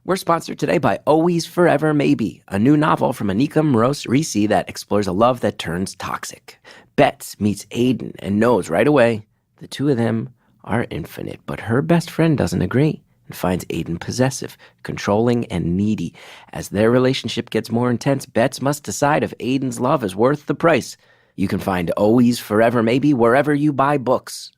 We're sponsored today by Always Forever Maybe, a new novel from Anika Moroz Risi that explores a love that turns toxic. Bets meets Aiden and knows right away the two of them are infinite, but her best friend doesn't agree and finds Aiden possessive, controlling, and needy. As their relationship gets more intense, Bets must decide if Aiden's love is worth the price. You can find Always Forever Maybe wherever you buy books.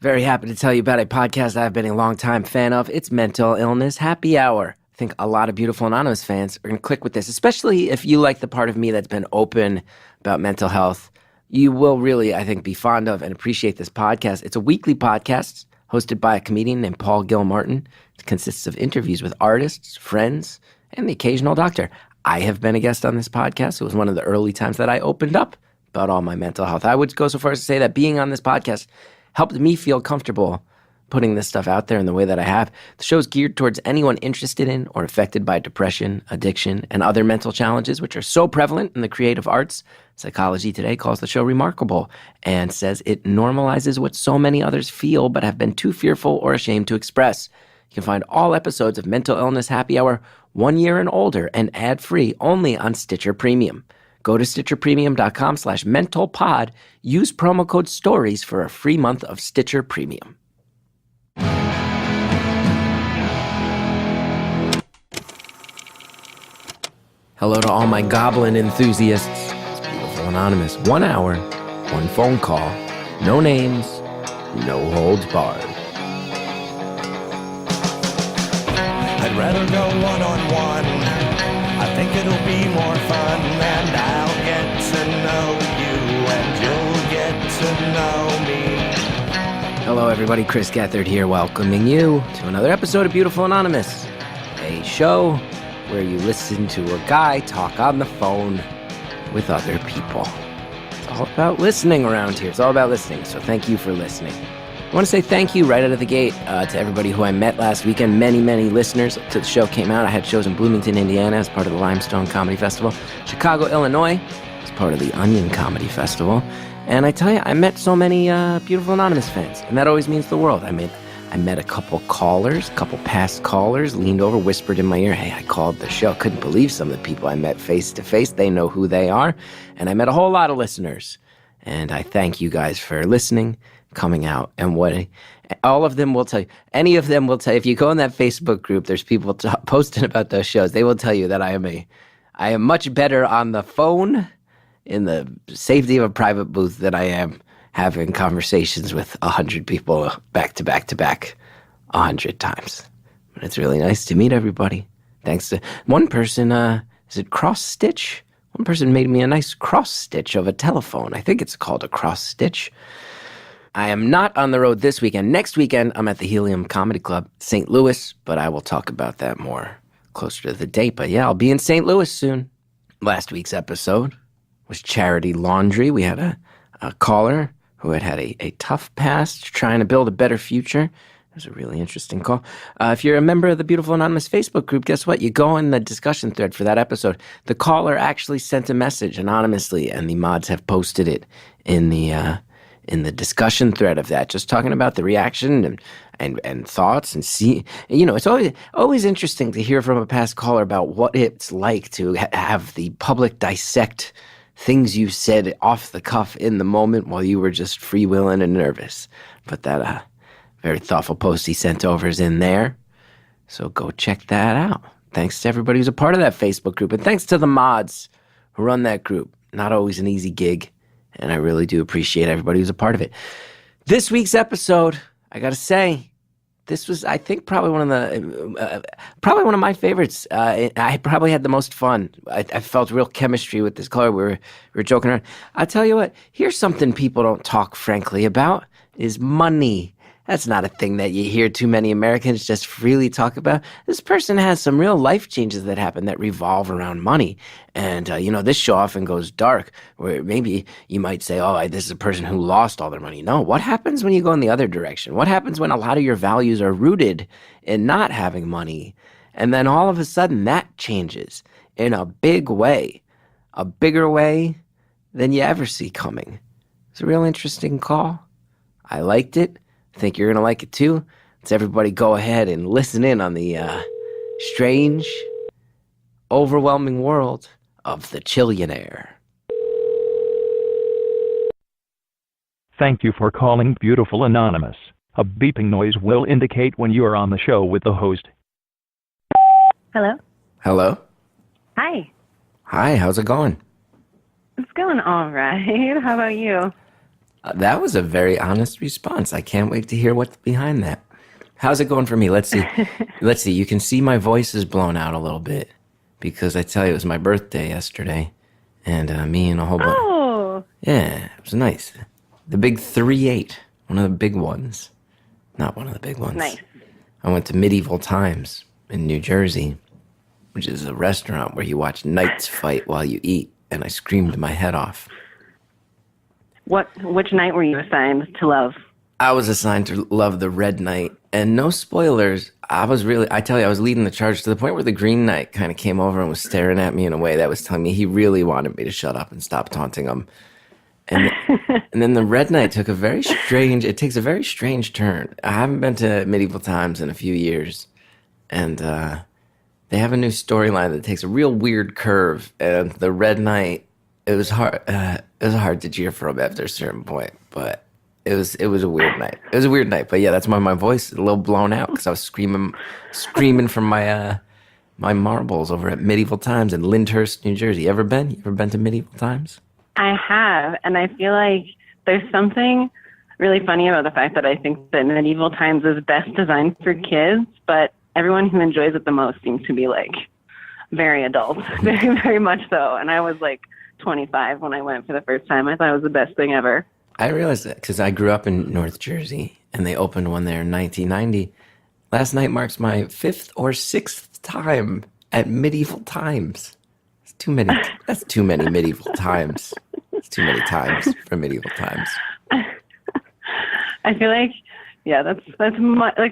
Very happy to tell you about a podcast I've been a long-time fan of. It's Mental Illness Happy Hour. I think a lot of Beautiful Anonymous fans are going to click with this, especially if you like the part of me that's been open about mental health. You will really, I think, be fond of and appreciate this podcast. It's a weekly podcast hosted by a comedian named Paul Gilmartin. It consists of interviews with artists, friends, and the occasional doctor. I have been a guest on this podcast. It was one of the early times that I opened up about all my mental health. I would go so far as to say that being on this podcast helped me feel comfortable putting this stuff out there in the way that I have. The show is geared towards anyone interested in or affected by depression, addiction, and other mental challenges, which are so prevalent in the creative arts. Psychology Today calls the show remarkable and says it normalizes what so many others feel but have been too fearful or ashamed to express. You can find all episodes of Mental Illness Happy Hour 1 year and older and ad-free only on Stitcher Premium. Go to stitcherpremium.com/mentalpod. Use promo code STORIES for a free month of Stitcher Premium. Hello to all my goblin enthusiasts. It's Beautiful Anonymous. 1 hour, one phone call, no names, no holds barred. I'd rather go one-on-one. I think it'll be more fun, and I'll get to know you, and you'll get to know me. Hello, everybody. Chris Gethard here, welcoming you to another episode of Beautiful Anonymous, a show where you listen to a guy talk on the phone with other people. It's all about listening around here. It's all about listening, so thank you for listening. I want to say thank you right out of the gate to everybody who I met last weekend. Many, many listeners to the show came out. I had shows in Bloomington, Indiana as part of the Limestone Comedy Festival, Chicago, Illinois as part of the Onion Comedy Festival. And I tell you, I met so many Beautiful Anonymous fans, and that always means the world. I met a couple callers, a couple past callers, leaned over, whispered in my ear, hey, I called the show. Couldn't believe some of the people I met face to face. They know who they are. And I met a whole lot of listeners. And I thank you guys for listening, coming out, and what all of them will tell you. Any of them will tell you. If you go in that Facebook group, there's people posting about those shows. They will tell you that I am much better on the phone in the safety of a private booth than I am having conversations with 100 people back to back to back 100 times. But it's really nice to meet everybody. Thanks to one person, is it cross stitch? One person made me a nice cross stitch of a telephone. I think it's called a cross stitch. I am not on the road this weekend. Next weekend, I'm at the Helium Comedy Club, St. Louis, but I will talk about that more closer to the date. But yeah, I'll be in St. Louis soon. Last week's episode was Charity Laundry. We had a caller who had a tough past, trying to build a better future. It was a really interesting call. If you're a member of the Beautiful Anonymous Facebook group, guess what? You go in the discussion thread for that episode. The caller actually sent a message anonymously, and the mods have posted it in the discussion thread of that, just talking about the reaction and thoughts and see. You know, it's always interesting to hear from a past caller about what it's like to have the public dissect things you said off the cuff in the moment while you were just freewheeling and nervous. But that very thoughtful post he sent over is in there. So go check that out. Thanks to everybody who's a part of that Facebook group. And thanks to the mods who run that group. Not always an easy gig. And I really do appreciate everybody who's a part of it. This week's episode, I got to say, this was, I think, probably one of my favorites. I probably had the most fun. I felt real chemistry with this caller. We were joking around. I'll tell you what, here's something people don't talk frankly about, is money. That's not a thing that you hear too many Americans just freely talk about. This person has some real life changes that happen that revolve around money. And, this show often goes dark, where maybe you might say, oh, this is a person who lost all their money. No, what happens when you go in the other direction? What happens when a lot of your values are rooted in not having money? And then all of a sudden that changes in a big way, a bigger way than you ever see coming. It's a real interesting call. I liked it. I think you're going to like it too. Let's everybody go ahead and listen in on the strange, overwhelming world of the Chillionaire. Thank you for calling Beautiful Anonymous. A beeping noise will indicate when you are on the show with the host. Hello? Hello? Hi. Hi, how's it going? It's going all right. How about you? That was a very honest response. I can't wait to hear what's behind that. How's it going for me? Let's see. Let's see. You can see my voice is blown out a little bit because I tell you, it was my birthday yesterday. And me and a whole bunch. Oh. Yeah, it was nice. The big 3-8. One of the big ones. Not one of the big ones. Nice. I went to Medieval Times in New Jersey, which is a restaurant where you watch knights fight while you eat. And I screamed my head off. Which knight were you assigned to love? I was assigned to love the Red Knight, and no spoilers. I tell you, I was leading the charge to the point where the Green Knight kind of came over and was staring at me in a way that was telling me he really wanted me to shut up and stop taunting him. And then the Red Knight takes a very strange turn. I haven't been to Medieval Times in a few years, and they have a new storyline that takes a real weird curve, and the Red Knight, it was hard to cheer for him after a certain point, but it was a weird night. It was a weird night, but yeah, that's why my voice is a little blown out because I was screaming from my my marbles over at Medieval Times in Lyndhurst, New Jersey. You ever been to Medieval Times? I have, and I feel like there's something really funny about the fact that I think that Medieval Times is best designed for kids, but everyone who enjoys it the most seems to be like very adult, very, very much so. And I was like 25 when I went for the first time. I thought it was the best thing ever. I realized that because I grew up in North Jersey and they opened one there in 1990. Last night marks my 5th or 6th time at Medieval Times. That's too many Medieval Times. It's too many times for Medieval Times. I feel like, yeah, that's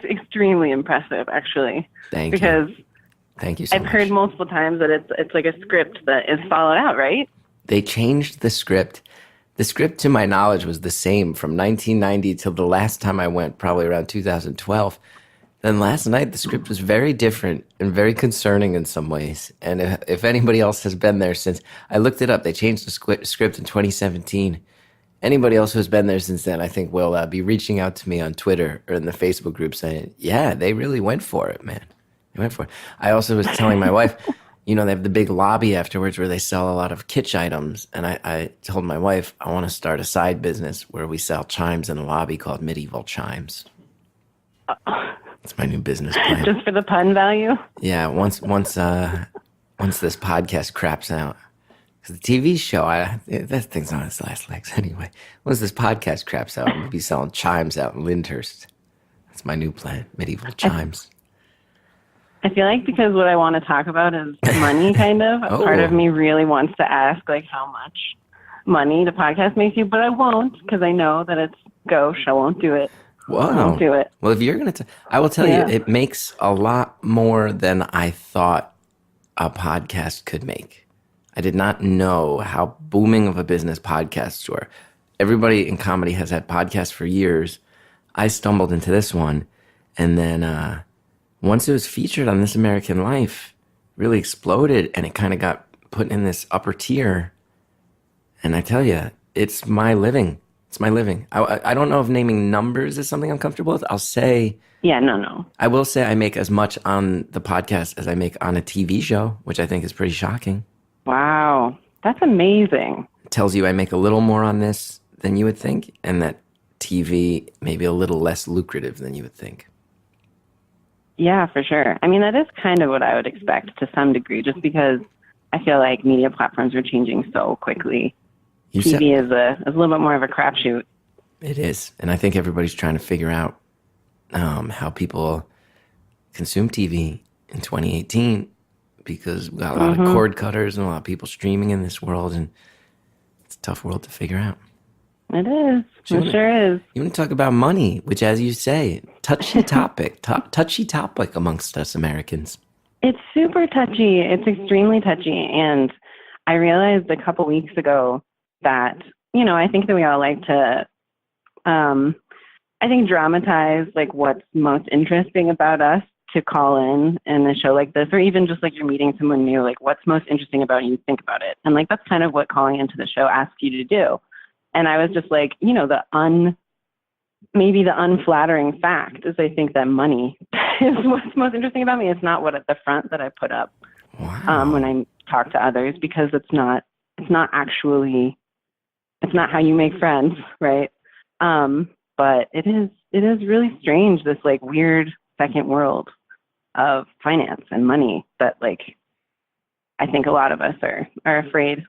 extremely impressive, actually. Thank you. Because thank you so much. I've heard multiple times that it's like a script that is followed out, right? They changed the script. The script, to my knowledge, was the same from 1990 till the last time I went, probably around 2012. Then last night, the script was very different and very concerning in some ways. And if anybody else has been there since, I looked it up. They changed the script in 2017. Anybody else who's been there since then, I think, will be reaching out to me on Twitter or in the Facebook group saying, yeah, they really went for it, man. They went for it. I also was telling my wife, they have the big lobby afterwards where they sell a lot of kitsch items. And I told my wife, I want to start a side business where we sell chimes in a lobby called Medieval Chimes. It's my new business plan. Just for the pun value? Yeah, once this podcast craps out. Because the TV show, that thing's on its last legs anyway. Once this podcast craps out, I'm going to be selling chimes out in Lyndhurst. That's my new plan, Medieval Chimes. I feel like because what I want to talk about is money, kind of. Oh. Part of me really wants to ask, like, how much money the podcast makes you, but I won't because I know that it's gauche. I won't do it. Whoa. I won't do it. Well, if you're going to, I will tell you, it makes a lot more than I thought a podcast could make. I did not know how booming of a business podcasts were. Everybody in comedy has had podcasts for years. I stumbled into this one, and then once it was featured on This American Life, really exploded, and it kind of got put in this upper tier. And I tell you, it's my living. It's my living. I don't know if naming numbers is something I'm comfortable with. I'll say... Yeah, no. I will say I make as much on the podcast as I make on a TV show, which I think is pretty shocking. Wow. That's amazing. It tells you I make a little more on this than you would think, and that TV may be a little less lucrative than you would think. Yeah, for sure. I mean, that is kind of what I would expect to some degree, just because I feel like media platforms are changing so quickly. TV is a little bit more of a crapshoot. It is. And I think everybody's trying to figure out how people consume TV in 2018 because we've got a lot of cord cutters and a lot of people streaming in this world, and it's a tough world to figure out. It is. It sure is. You want to talk about money, which, as you say, touchy topic, touchy topic amongst us Americans. It's super touchy. It's extremely touchy. And I realized a couple weeks ago that, I think that we all like to, dramatize like what's most interesting about us. to call in a show like this, or even just like you're meeting someone new, like what's most interesting about you, think about it. And like, that's kind of what calling into the show asks you to do. And I was just like, you know, maybe the unflattering fact is I think that money is what's most interesting about me. It's not what at the front that I put up when I talk to others, because it's not how you make friends, right? But it is really strange, this like weird second world of finance and money that like I think a lot of us are afraid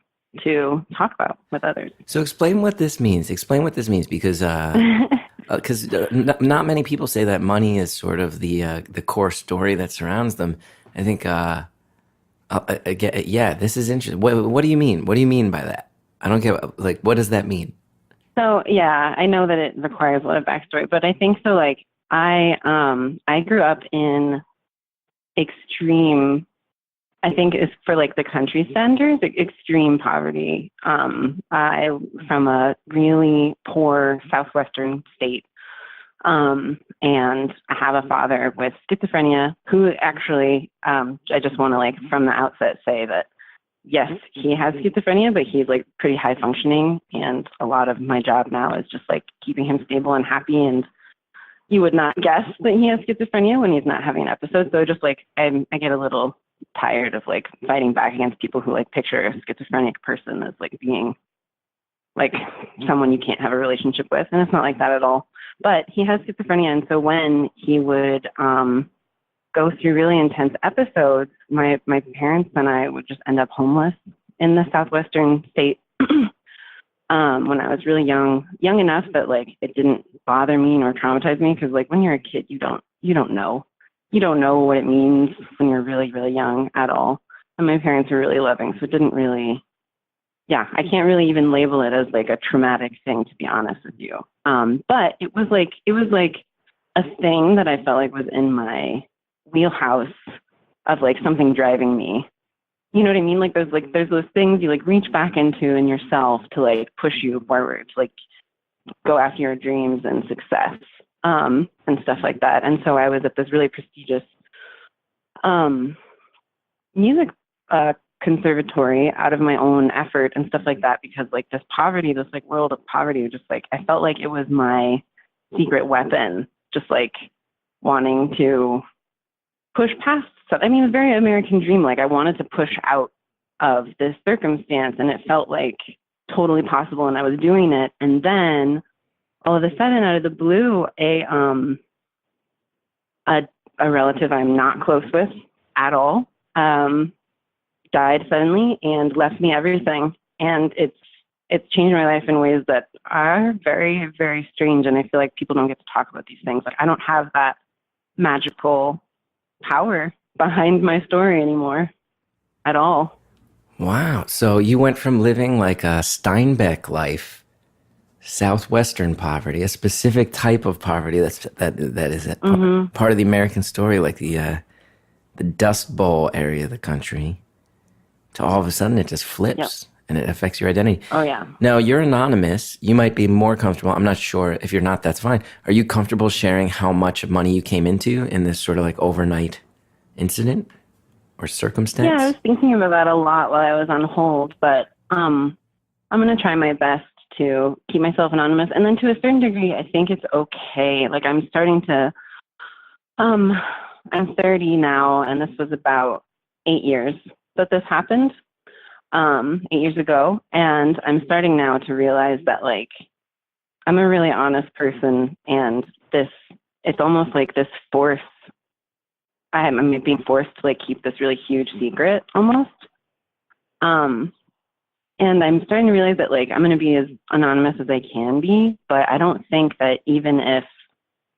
to talk about with others. So explain what this means. Because not many people say that money is sort of the core story that surrounds them. I think this is interesting. What do you mean? What do you mean by that? I don't get, like, what does that mean? So yeah, I know that it requires a lot of backstory, but I think so. Like I grew up in extreme, I think is for like the country standards, extreme poverty. I from a really poor southwestern state, and I have a father with schizophrenia who actually, I just want to like from the outset say that yes, he has schizophrenia, but he's like pretty high functioning, and a lot of my job now is just like keeping him stable and happy. And you would not guess that he has schizophrenia when he's not having an episode. So just like I get a little tired of like fighting back against people who like picture a schizophrenic person as like being like someone you can't have a relationship with, and it's not like that at all. But he has schizophrenia, and so when he would go through really intense episodes, my parents and I would just end up homeless in the southwestern state. When I was really young enough that like it didn't bother me nor traumatize me, because like when you're a kid you don't know what it means when you're really, really young at all. And my parents were really loving, so it didn't really, I can't really even label it as like a traumatic thing, to be honest with you. But it was like a thing that I felt like was in my wheelhouse of like something driving me. You know what I mean? Like there's those things you like reach back into in yourself to like push you forward, to like go after your dreams and success, and stuff like that. And so I was at this really prestigious music conservatory out of my own effort and stuff like that, because like this poverty, this like world of poverty, just like I felt like it was my secret weapon, just like wanting to push past stuff. I mean, a very American dream. Like I wanted to push out of this circumstance, and it felt like totally possible, and I was doing it. And then all of a sudden, out of the blue, a relative I'm not close with at all died suddenly and left me everything. And it's changed my life in ways that are very, very strange. And I feel like people don't get to talk about these things. Like I don't have that magical power behind my story anymore at all. Wow. So you went from living like a Steinbeck life, southwestern poverty, a specific type of poverty that is part of the American story, like the Dust Bowl area of the country, to all of a sudden it just flips and it affects your identity. Oh yeah. Now you're anonymous. You might be more comfortable. I'm not sure. If you're not, that's fine. Are you comfortable sharing how much money you came into in this sort of like overnight incident or circumstance? Yeah, I was thinking about that a lot while I was on hold, but I'm going to try my best to keep myself anonymous. And then to a certain degree, I think it's okay. Like I'm starting to, I'm 30 now, and this was about 8 years that this happened, 8 years ago. And I'm starting now to realize that like, I'm a really honest person, and it's almost like this force. I'm being forced to like keep this really huge secret almost. And I'm starting to realize that like I'm going to be as anonymous as I can be, but I don't think that even if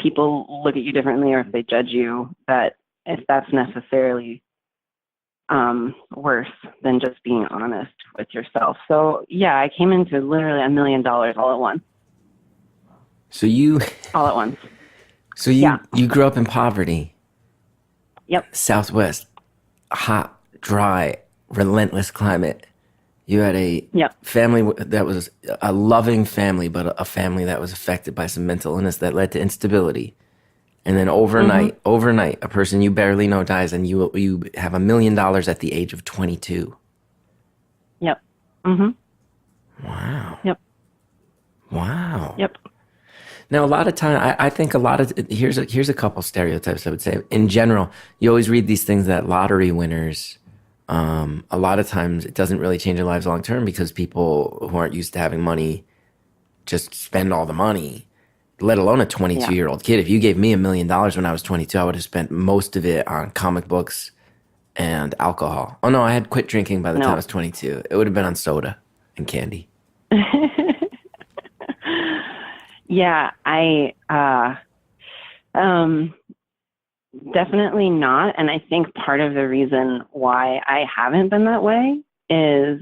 people look at you differently or if they judge you, that if that's necessarily worse than just being honest with yourself. So yeah, I came into literally $1 million all at once. So you all at once. So you grew up in poverty. Yep. Southwest, hot, dry, relentless climate. You had a family that was a loving family, but a family that was affected by some mental illness that led to instability. And then overnight, a person you barely know dies, and you have $1 million at the age of 22. Yep. Mm-hmm. Wow. Yep. Wow. Yep. Now, a lot of time, I think here's a couple stereotypes I would say. In general, you always read these things that lottery winners, a lot of times it doesn't really change their lives long term because people who aren't used to having money just spend all the money, let alone a 22-year-old kid. If you gave me $1 million when I was 22, I would have spent most of it on comic books and alcohol. Oh no, I had quit drinking by the time I was 22. It would have been on soda and candy. Yeah, I definitely not. And I think part of the reason why I haven't been that way is,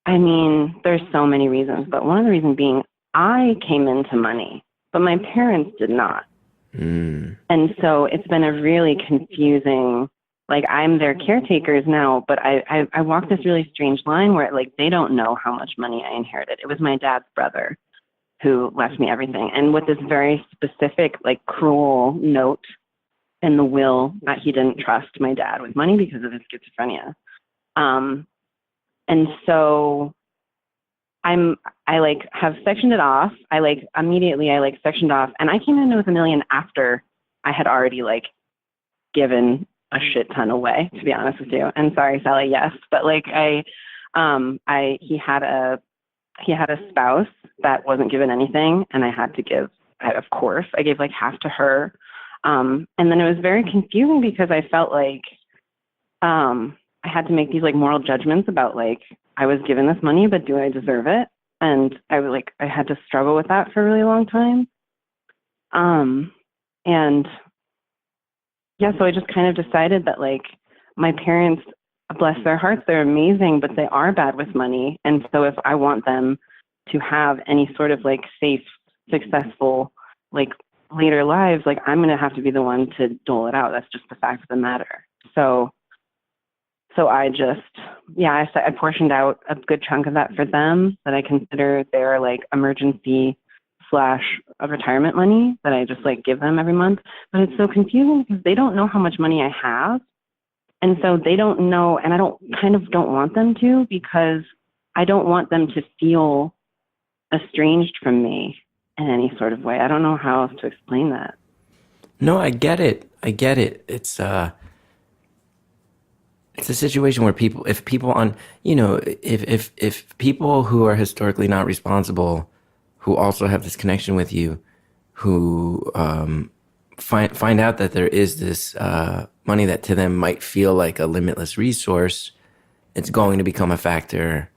I mean, there's so many reasons, but one of the reasons being I came into money, but my parents did not. And so it's been a really confusing, like I'm their caretakers now, but I walk this really strange line where like they don't know how much money I inherited. It was my dad's brother who left me everything. And with this very specific, like cruel note in the will that he didn't trust my dad with money because of his schizophrenia. And so I like have sectioned it off. I immediately sectioned off, and I came in with $1 million after I had already like given a shit ton away, to be honest with you. And sorry, Sally, yes. But like he had a spouse that wasn't given anything, and I had to give, of course, I gave like half to her. And then it was very confusing because I felt like I had to make these like moral judgments about like, I was given this money, but do I deserve it? And I had to struggle with that for a really long time. And yeah, so I just kind of decided that like my parents, bless their hearts, they're amazing, but they are bad with money. And so if I want them to have any sort of like safe, successful, like later lives, like I'm going to have to be the one to dole it out. That's just the fact of the matter. So I just, I portioned out a good chunk of that for them that I consider their like emergency / a retirement money that I just like give them every month. But it's so confusing because they don't know how much money I have. And so they don't know, and I don't want them to, because I don't want them to feel estranged from me in any sort of way. I don't know how else to explain that. No, I get it. It's a situation where if people who are historically not responsible, who also have this connection with you, who find out that there is this money that to them might feel like a limitless resource, it's going to become a factor,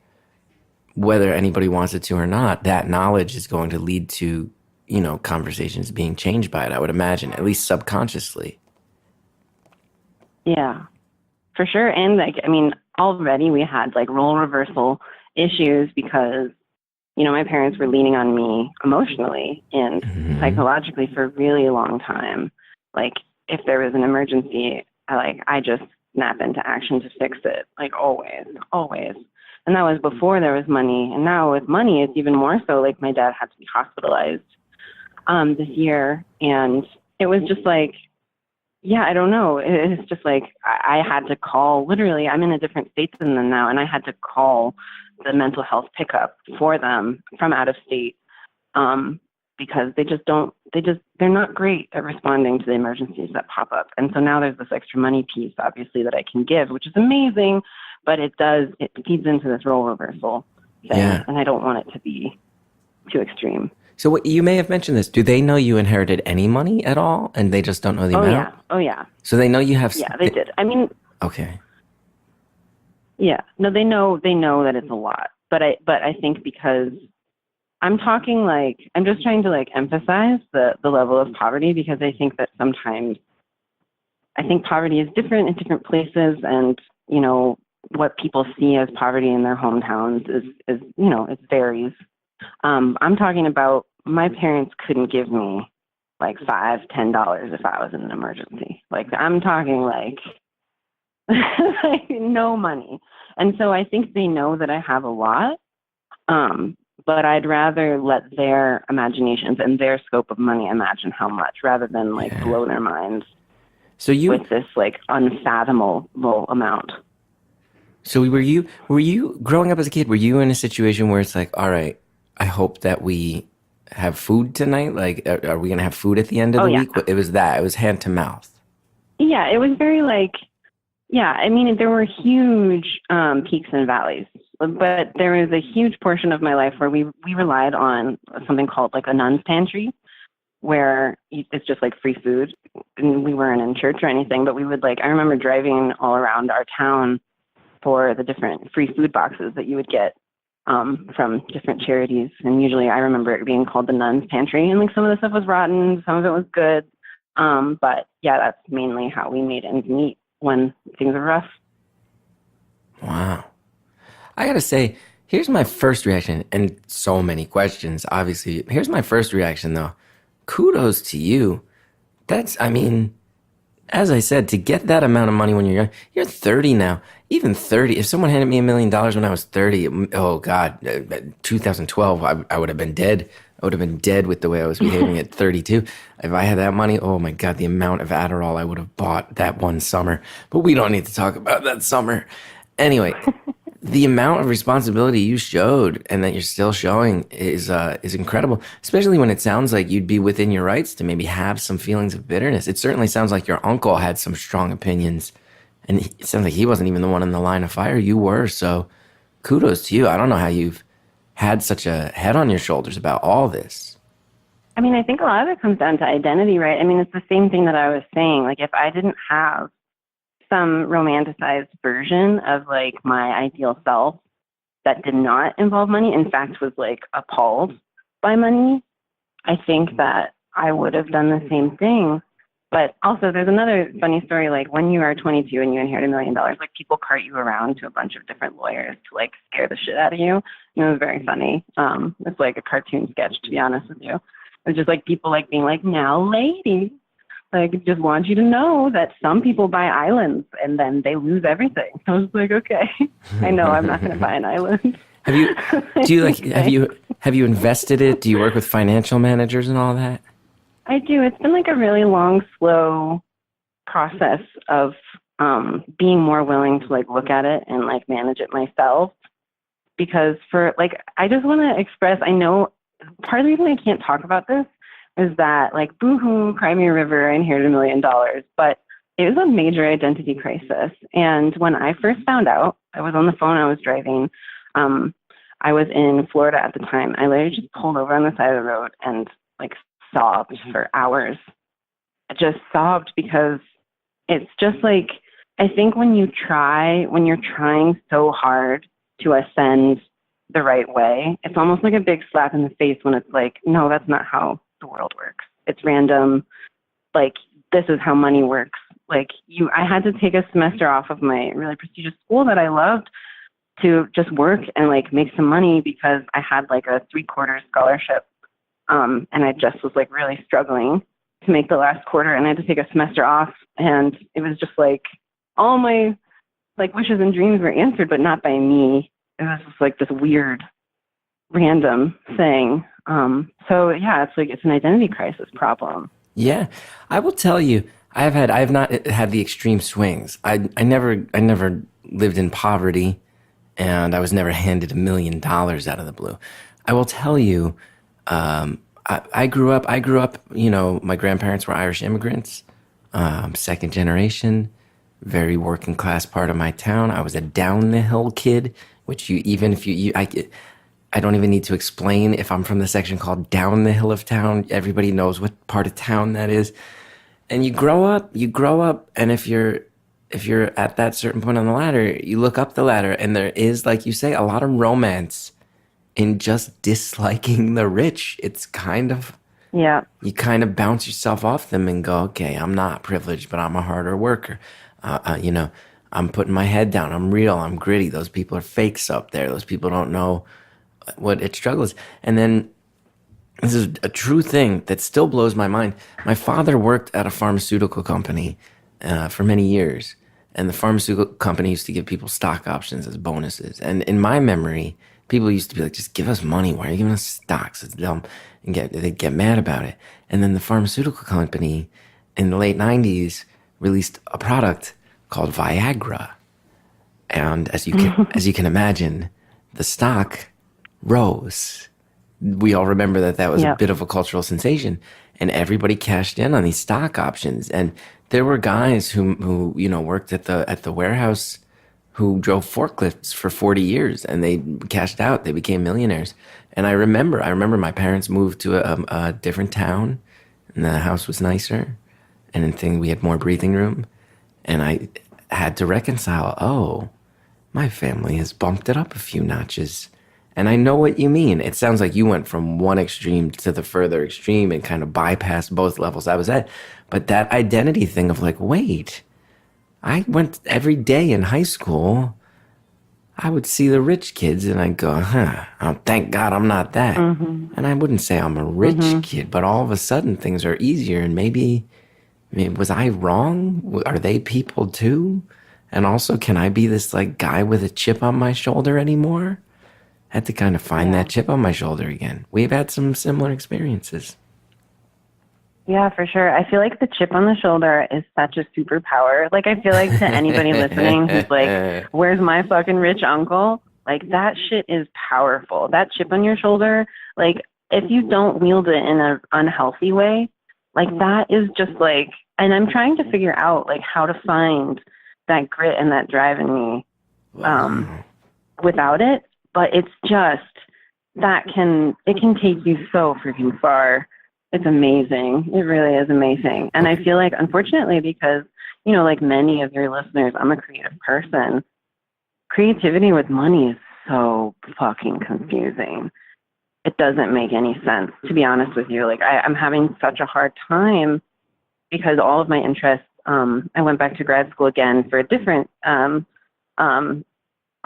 whether anybody wants it to or not. That knowledge is going to lead to, conversations being changed by it, I would imagine, at least subconsciously. Yeah. For sure. And like, I mean, already we had like role reversal issues because, my parents were leaning on me emotionally and psychologically for a really long time. Like if there was an emergency, I just snap into action to fix it. Like always. And that was before there was money. And now with money, it's even more so. Like my dad had to be hospitalized this year. And it was just like, yeah, I don't know. It's just like I had to call, literally, I'm in a different state than them now, and I had to call the mental health pickup for them from out of state because they're not great at responding to the emergencies that pop up. And so now there's this extra money piece, obviously, that I can give, which is amazing, but it feeds into this role reversal thing, and I don't want it to be too extreme. So what, you may have mentioned this. Do they know you inherited any money at all, and they just don't know the amount? Oh, yeah. So they know you have... Yeah, they did. I mean... Okay. Yeah. No, they know that it's a lot. But I think because I'm talking like... I'm just trying to like emphasize the level of poverty, because I think that sometimes... I think poverty is different in different places, and, what people see as poverty in their hometowns is it varies. I'm talking about my parents couldn't give me like $5, $10 if I was in an emergency. Like I'm talking like no money. And so I think they know that I have a lot. but I'd rather let their imaginations and their scope of money imagine how much, rather than like blow their minds with this like unfathomable amount. So were you growing up as a kid, were you in a situation where it's like, all right, I hope that we have food tonight? Like, are we going to have food at the end of the week? It was hand to mouth. Yeah, it was very like, I mean, there were huge peaks and valleys, but there was a huge portion of my life where we relied on something called like a nun's pantry, where it's just like free food. And we weren't in church or anything, but we would like, I remember driving all around our town for the different free food boxes that you would get from different charities. And usually I remember it being called the nun's pantry, and like some of the stuff was rotten, some of it was good. But yeah, that's mainly how we made ends meet when things were rough. Wow. I gotta say, here's my first reaction, and so many questions, obviously. Here's my first reaction, though. Kudos to you. I mean, as I said, to get that amount of money when you're young, you're 30 now. Even 30, if someone handed me $1 million when I was 30, oh God, 2012, I would have been dead. I would have been dead with the way I was behaving at 32. If I had that money, oh my God, the amount of Adderall I would have bought that one summer. But we don't need to talk about that summer. Anyway, the amount of responsibility you showed and that you're still showing is incredible, especially when it sounds like you'd be within your rights to maybe have some feelings of bitterness. It certainly sounds like your uncle had some strong opinions, and it sounds like he wasn't even the one in the line of fire. You were, so kudos to you. I don't know how you've had such a head on your shoulders about all this. I mean, I think a lot of it comes down to identity, right? I mean, it's the same thing that I was saying. Like, if I didn't have some romanticized version of like my ideal self that did not involve money, in fact was like appalled by money, I think that I would have done the same thing. But also there's another funny story, like when you are 22 and you inherit $1 million, like people cart you around to a bunch of different lawyers to like scare the shit out of you. And it was very funny. It's like a cartoon sketch, to be honest with you. It was just like people like being like, now lady, like, just want you to know that some people buy islands and then they lose everything. I was like, okay, I know I'm not going to buy an island. Have you invested it? Do you work with financial managers and all that? I do. It's been like a really long, slow process of being more willing to like look at it and like manage it myself. Because I just want to express, I know part of the reason I can't talk about this is that like, boo-hoo, cry me a river, I inherited $1 million. But it was a major identity crisis. And when I first found out, I was on the phone, I was driving. I was in Florida at the time. I literally just pulled over on the side of the road and like sobbed for hours. I just sobbed because it's just like, I think when you're trying so hard to ascend the right way, it's almost like a big slap in the face when it's like, no, that's not how the world works. It's random. Like, this is how money works. Like, I had to take a semester off of my really prestigious school that I loved to just work and like make some money because I had like a 3/4 scholarship. And I just was like really struggling to make the last quarter, and I had to take a semester off. And it was just like all my like wishes and dreams were answered, but not by me. It was just like this weird, random thing. So yeah, it's an identity crisis problem. Yeah, I will tell you, I have not had the extreme swings. I never lived in poverty, and I was never handed $1 million out of the blue. I will tell you, I grew up, you know, my grandparents were Irish immigrants, second generation, very working class part of my town. I was a down the hill kid, which I don't even need to explain if I'm from the section called down the hill of town. Everybody knows what part of town that is. And you grow up, and if you're at that certain point on the ladder, you look up the ladder, and there is, like you say, a lot of romance in just disliking the rich. It's kind of, yeah, you kind of bounce yourself off them and go, okay, I'm not privileged, but I'm a harder worker. You know, I'm putting my head down. I'm real. I'm gritty. Those people are fakes up there. Those people don't know what it struggles. And then this is a true thing that still blows my mind. My father worked at a pharmaceutical company for many years, and the pharmaceutical company used to give people stock options as bonuses. And in my memory, People used to be like, just give us money. Why are you giving us stocks? It's dumb. And they'd get mad about it. And then the pharmaceutical company in the late 90s released a product called Viagra. And as you can imagine, the stock rose. We all remember that was a bit of a cultural sensation, and everybody cashed in on these stock options. And there were guys who worked at the warehouse who drove forklifts for 40 years, and they cashed out. They became millionaires. And I remember my parents moved to a different town, and the house was nicer, and we had more breathing room. And I had to reconcile, oh, my family has bumped it up a few notches. And I know what you mean. It sounds like you went from one extreme to the further extreme and kind of bypassed both levels I was at. But that identity thing of like, wait, I went every day in high school. I would see the rich kids and I'd go, oh, thank God I'm not that. Mm-hmm. And I wouldn't say I'm a rich kid, but all of a sudden things are easier. And maybe was I wrong? Are they people too? And also, can I be this like guy with a chip on my shoulder anymore? I had to kind of find that chip on my shoulder again. We've had some similar experiences. Yeah, for sure. I feel like the chip on the shoulder is such a superpower. Like, I feel like to anybody listening who's like, where's my fucking rich uncle? Like, that shit is powerful. That chip on your shoulder, like, if you don't wield it in an unhealthy way, like, that is just like, and I'm trying to figure out, like, how to find that grit and that drive in me without it. But it's just, it can take you so freaking far. It's amazing. It really is amazing. And I feel like, unfortunately, because, like many of your listeners, I'm a creative person. Creativity with money is so fucking confusing. It doesn't make any sense, to be honest with you. Like, I'm having such a hard time because all of my interests, I went back to grad school again for a different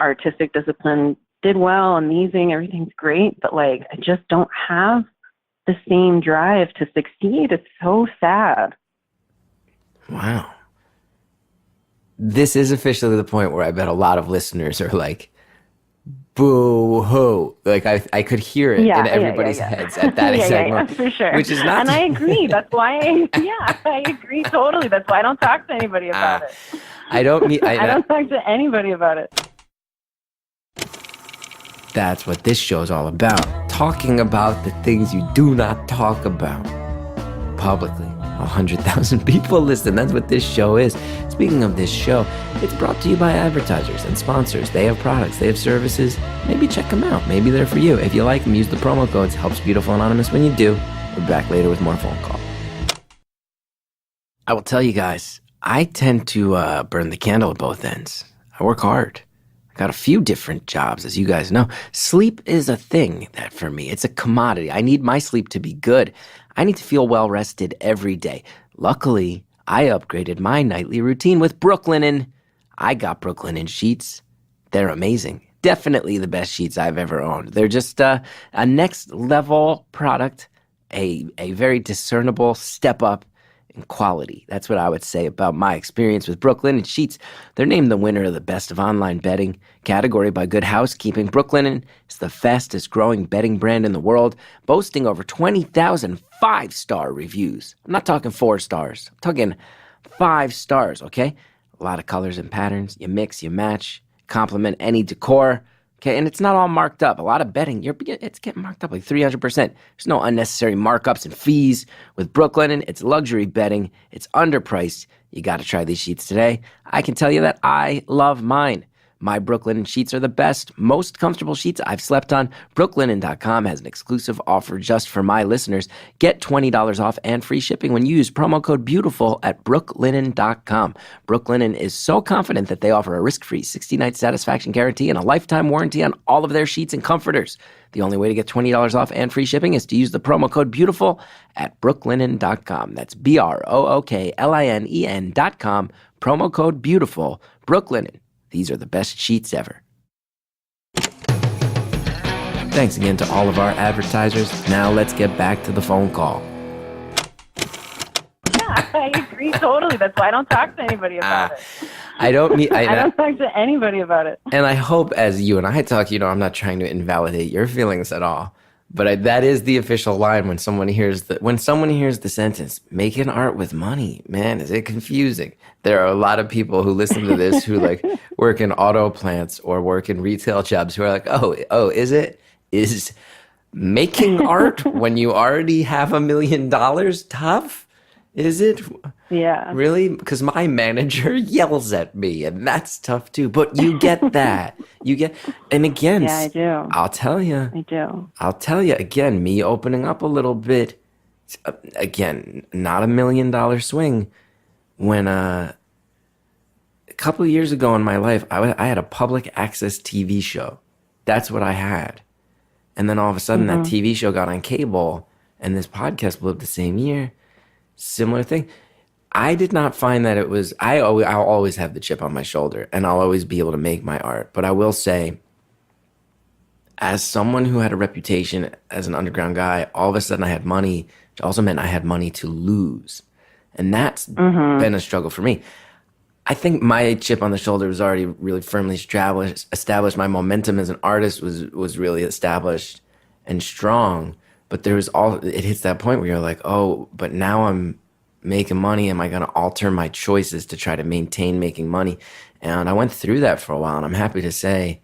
artistic discipline, did well, amazing, everything's great, but like, I just don't have the same drive to succeed. It's so sad. Wow. This is officially the point where I bet a lot of listeners are like, boo-hoo. Like, I could hear it in everybody's heads at that exact moment. For sure. Which is not... And I agree. That's why I agree totally. That's why I don't talk to anybody about it. I don't talk to anybody about it. That's what this show's all about. Talking about the things you do not talk about publicly. 100,000 people listen. That's what this show is. Speaking of this show, it's brought to you by advertisers and sponsors. They have products, they have services. Maybe check them out. Maybe they're for you. If you like them, use the promo codes. Helps Beautiful Anonymous when you do. We're back later with more phone call. I will tell you guys, I tend to burn the candle at both ends. I work hard. Got a few different jobs, as you guys know. Sleep is a thing that for me, it's a commodity. I need my sleep to be good. I need to feel well rested every day. Luckily, I upgraded my nightly routine with Brooklinen. I got Brooklinen sheets. They're amazing. Definitely the best sheets I've ever owned. They're just a next level product, a very discernible step up in quality. That's what I would say about my experience with Brooklinen sheets. They're named the winner of the Best of Online Bedding category by Good Housekeeping. Brooklinen is the fastest growing bedding brand in the world, boasting over 20,000 5-star reviews. I'm not talking 4 stars. I'm talking 5 stars, okay? A lot of colors and patterns. You mix, you match, complement any decor. Okay, and it's not all marked up. A lot of bedding, it's getting marked up like 300%. There's no unnecessary markups and fees. With Brooklinen, it's luxury bedding. It's underpriced. You got to try these sheets today. I can tell you that I love mine. My Brooklinen sheets are the best, most comfortable sheets I've slept on. Brooklinen.com has an exclusive offer just for my listeners. Get $20 off and free shipping when you use promo code BEAUTIFUL at brooklinen.com. Brooklinen is so confident that they offer a risk-free 60-night satisfaction guarantee and a lifetime warranty on all of their sheets and comforters. The only way to get $20 off and free shipping is to use the promo code BEAUTIFUL at brooklinen.com. That's BROOKLINEN.com. Promo code BEAUTIFUL. Brooklinen. These are the best sheets ever. Thanks again to all of our advertisers. Now let's get back to the phone call. Yeah, I agree totally. That's why I don't talk to anybody about it. I don't talk to anybody about it. And I hope as you and I talk, I'm not trying to invalidate your feelings at all. But that is the official line when someone hears the sentence, making art with money. Man, is it confusing? There are a lot of people who listen to this who like work in auto plants or work in retail jobs who are like, oh, is making art when you already have $1 million tough? Is it? Yeah. Really? Because my manager yells at me, and that's tough too. But you get that. And again, yeah, I do. I'll tell you. I do. I'll tell you again, me opening up a little bit, again, not $1 million swing. When a couple of years ago in my life, I had a public access TV show. That's what I had. And then all of a sudden that TV show got on cable, and this podcast blew up the same year. Similar thing. I did not find that it was, I'll always have the chip on my shoulder, and I'll always be able to make my art. But I will say, as someone who had a reputation as an underground guy, all of a sudden I had money, which also meant I had money to lose. And that's been a struggle for me. I think my chip on the shoulder was already really firmly established. My momentum as an artist was really established and strong. But it hits that point where you're like, oh, but now I'm making money. Am I going to alter my choices to try to maintain making money? And I went through that for a while, and I'm happy to say,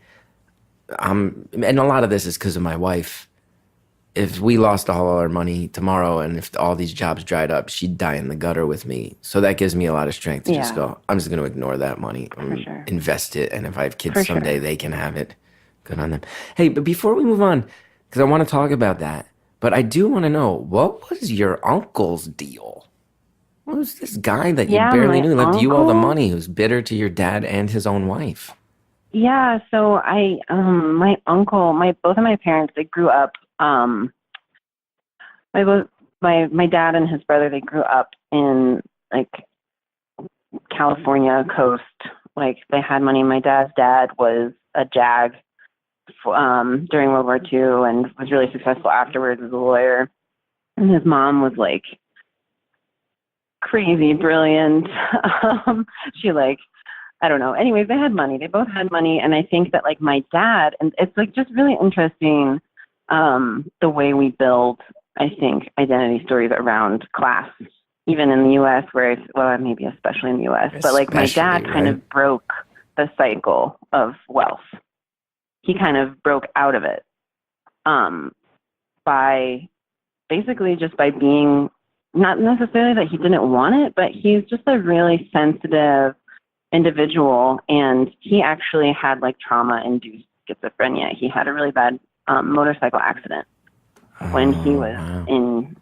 and a lot of this is because of my wife. If we lost all our money tomorrow and if all these jobs dried up, she'd die in the gutter with me. So that gives me a lot of strength to just go, I'm just going to ignore that money and invest it. And if I have kids someday, they can have it. Good on them. Hey, but before we move on, because I want to talk about that, but I do want to know, what was your uncle's deal? What was this guy that you barely knew, left you all the money, who's bitter to your dad and his own wife? Yeah, so my uncle, both of my parents, they grew up, my dad and his brother, they grew up in like California coast. Like they had money. My dad's dad was a JAG during World War II and was really successful afterwards as a lawyer. And his mom was like crazy brilliant. She like, I don't know. Anyways, they had money. They both had money. And I think that like my dad, and it's like just really interesting the way we build, I think, identity stories around class, even in the U.S. where maybe especially in the U.S., but like my dad kind of broke the cycle of wealth. He kind of broke out of it by basically just by being, not necessarily that he didn't want it, but he's just a really sensitive individual, and he actually had like trauma-induced schizophrenia. He had a really bad motorcycle accident when he was in,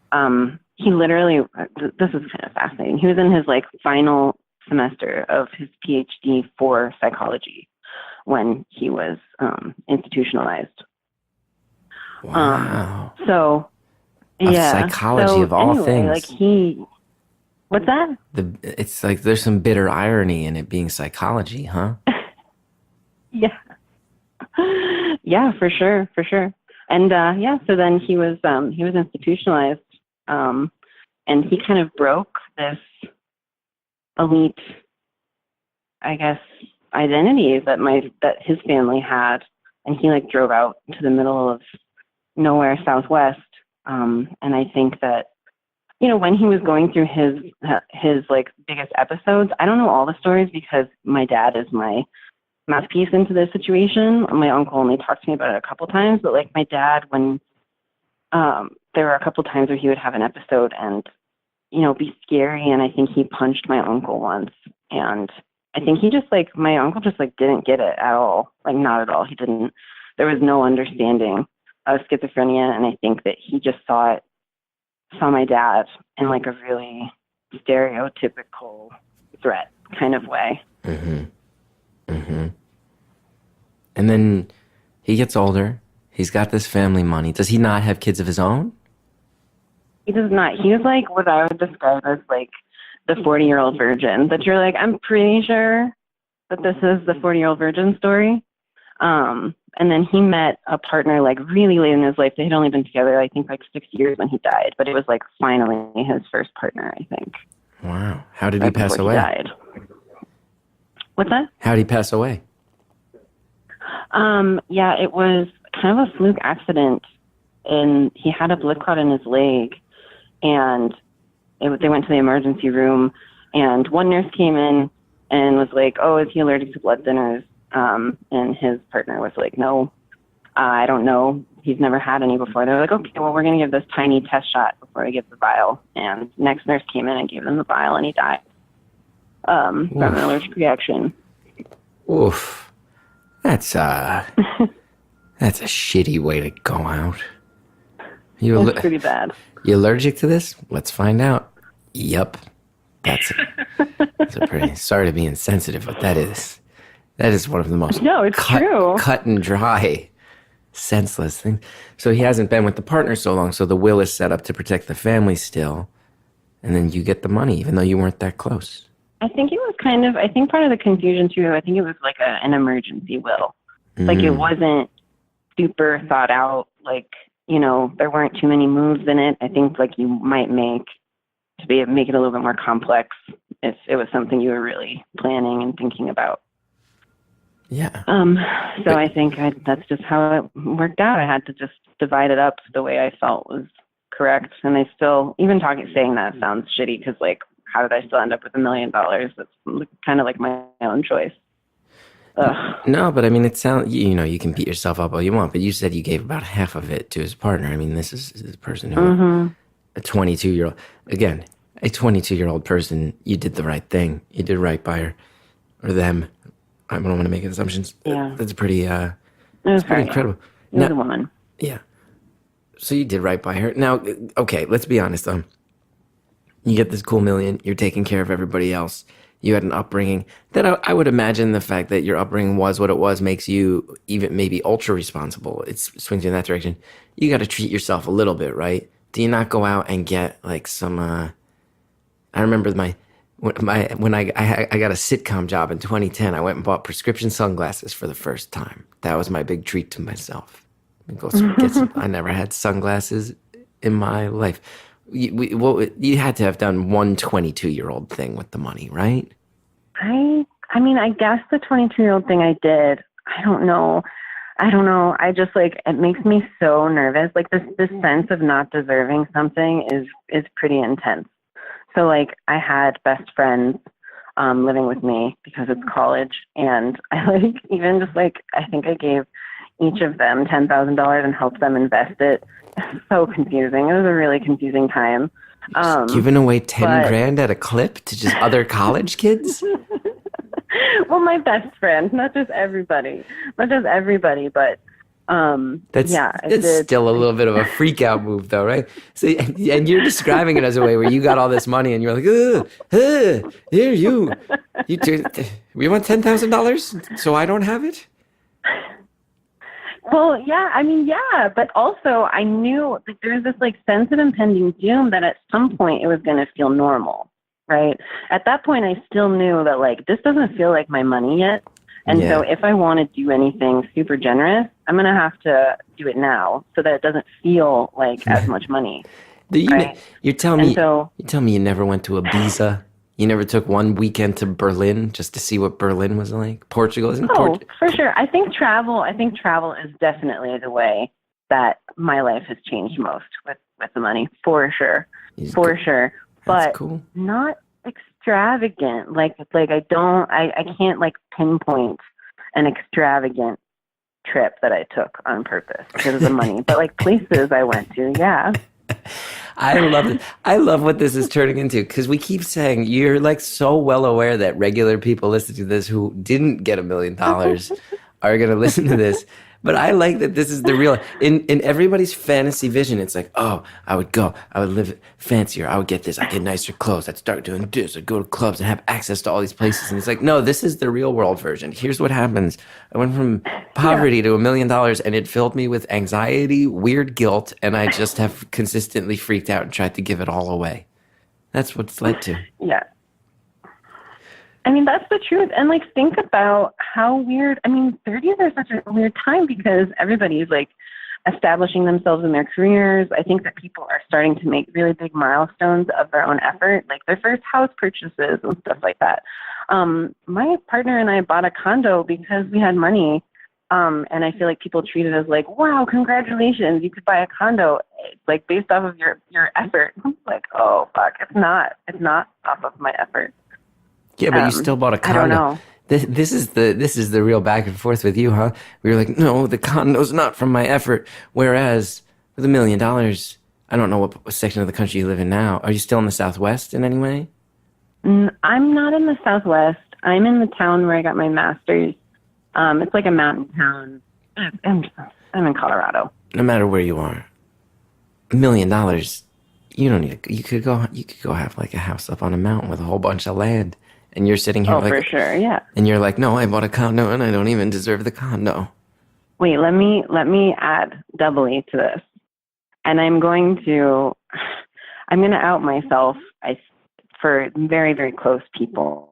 he literally, this is kind of fascinating. He was in his like final semester of his PhD for psychology when he was institutionalized. Wow. So, yeah. Psychology of all things. Like what's that? It's like there's some bitter irony in it being psychology, huh? Yeah. Yeah, for sure. And so then he was institutionalized, and he kind of broke this elite, I guess, identity that his family had, and he like drove out to the middle of nowhere, Southwest. And I think that, when he was going through his like biggest episodes, I don't know all the stories because my dad is my mouthpiece into this situation. My uncle only talked to me about it a couple times, but like my dad, when there were a couple times where he would have an episode and, be scary. And I think he punched my uncle once. And I think my uncle just like didn't get it at all. Like not at all. He didn't, there was no understanding of schizophrenia. And I think that he just saw my dad in like a really stereotypical threat kind of way. Mm-hmm. Mm-hmm. And then he gets older. He's got this family money. Does he not have kids of his own? He does not. He's like what I would describe as like the 40-year-old virgin. That you're like, I'm pretty sure that this is the 40-year-old virgin story. And then he met a partner like really late in his life. They had only been together, I think, like 6 years when he died. But it was like finally his first partner, I think. Wow. How did he Right pass before away? He died. What's that? How did he pass away? Yeah, it was kind of a fluke accident, and he had a blood clot in his leg, and they went to the emergency room, and one nurse came in and was like, "Oh, is he allergic to blood thinners?" And his partner was like, "No, I don't know. He's never had any before." They're like, "Okay, well, we're going to give this tiny test shot before we give the vial." And next nurse came in and gave him the vial, and he died from an allergic reaction. Oof. That's a shitty way to go out. That's pretty bad. You allergic to this? Let's find out. Yep. That's a pretty, sorry to be insensitive, but that is one of the most true. Cut and dry, senseless things. So he hasn't been with the partner so long, so the will is set up to protect the family still, and then you get the money, even though you weren't that close. I think it was I think part of the confusion too, I think it was like an emergency will. Like it wasn't super thought out, like, there weren't too many moves in it. I think like you might make it a little bit more complex if it was something you were really planning and thinking about. Yeah. So I think that's just how it worked out. I had to just divide it up the way I felt was correct. And I still, even saying that sounds shitty because like, how did I still end up with $1 million? That's kind of like my own choice. Ugh. No, but I mean, it sounds, you can beat yourself up all you want, but you said you gave about half of it to his partner. I mean, this is a person who, a 22-year-old, again, a 22-year-old person, you did the right thing. You did right by her or them. I don't want to make assumptions. Yeah. That's pretty, it was pretty incredible. It was a woman. Yeah. So you did right by her. Now, okay, let's be honest though. You get this cool million, you're taking care of everybody else. You had an upbringing that I would imagine the fact that your upbringing was what it was makes you even maybe ultra responsible. It swings you in that direction. You got to treat yourself a little bit, right? Do you not go out and get like some, I remember when I got a sitcom job in 2010, I went and bought prescription sunglasses for the first time. That was my big treat to myself. I never had sunglasses in my life. You had to have done one 22-year-old thing with the money, right? I mean, I guess the 22-year-old thing I did, I don't know. I just it makes me so nervous. Like this sense of not deserving something is pretty intense. So I had best friends living with me because it's college, and I even just I think I gave each of them $10,000 and helped them invest it. So confusing. It was a really confusing time. Giving away 10 grand at a clip to just other college kids? Well, my best friend, not just everybody, but that's still a little bit of a freak out move though, right? So, and you're describing it as a way where you got all this money and you're like, here you want $10,000 so I don't have it? Well, yeah, I mean, yeah, but also I knew there was this sense of impending doom that at some point it was going to feel normal, right? At that point, I still knew that this doesn't feel like my money yet. And so if I want to do anything super generous, I'm going to have to do it now so that it doesn't feel like as much money. Right? You're telling me you never went to Ibiza? You never took one weekend to Berlin just to see what Berlin was like? Portugal isn't Portugal? For sure. I think travel is definitely the way that my life has changed most with the money, for sure. Sure. But cool. Not extravagant. I can't pinpoint an extravagant trip that I took on purpose because of the money. But places I went to, yeah. I love it. I love what this is turning into because we keep saying you're so well aware that regular people listening to this who didn't get $1 million are going to listen to this. But I like that this is the real, in everybody's fantasy vision, it's I would live fancier, I would get this, I'd get nicer clothes, I'd start doing this, I'd go to clubs and have access to all these places. And it's no, this is the real world version. Here's what happens. I went from poverty to $1 million and it filled me with anxiety, weird guilt, and I just have consistently freaked out and tried to give it all away. That's what it's led to. Yeah. I mean, that's the truth. And think about how weird, 30s are such a weird time because everybody's establishing themselves in their careers. I think that people are starting to make really big milestones of their own effort, like their first house purchases and stuff like that. My partner and I bought a condo because we had money. And I feel like people treat it as like, wow, congratulations, you could buy a condo, like based off of your effort. I'm like, oh, fuck, it's not off of my effort. Yeah, but you still bought a condo. I don't know. This is the real back and forth with you, huh? We were like, no, the condo's not from my effort. Whereas with $1 million, I don't know what section of the country you live in now. Are you still in the Southwest in any way? I'm not in the Southwest. I'm in the town where I got my master's. It's like a mountain town. I'm in Colorado. No matter where you are, $1 million, you don't need. You could go have like a house up on a mountain with a whole bunch of land, and you're sitting here. Oh, like, for sure, yeah. And you're like, no, I bought a condo, and I don't even deserve the condo. Wait, let me add doubly to this, and I'm going to out myself. For very, very close people.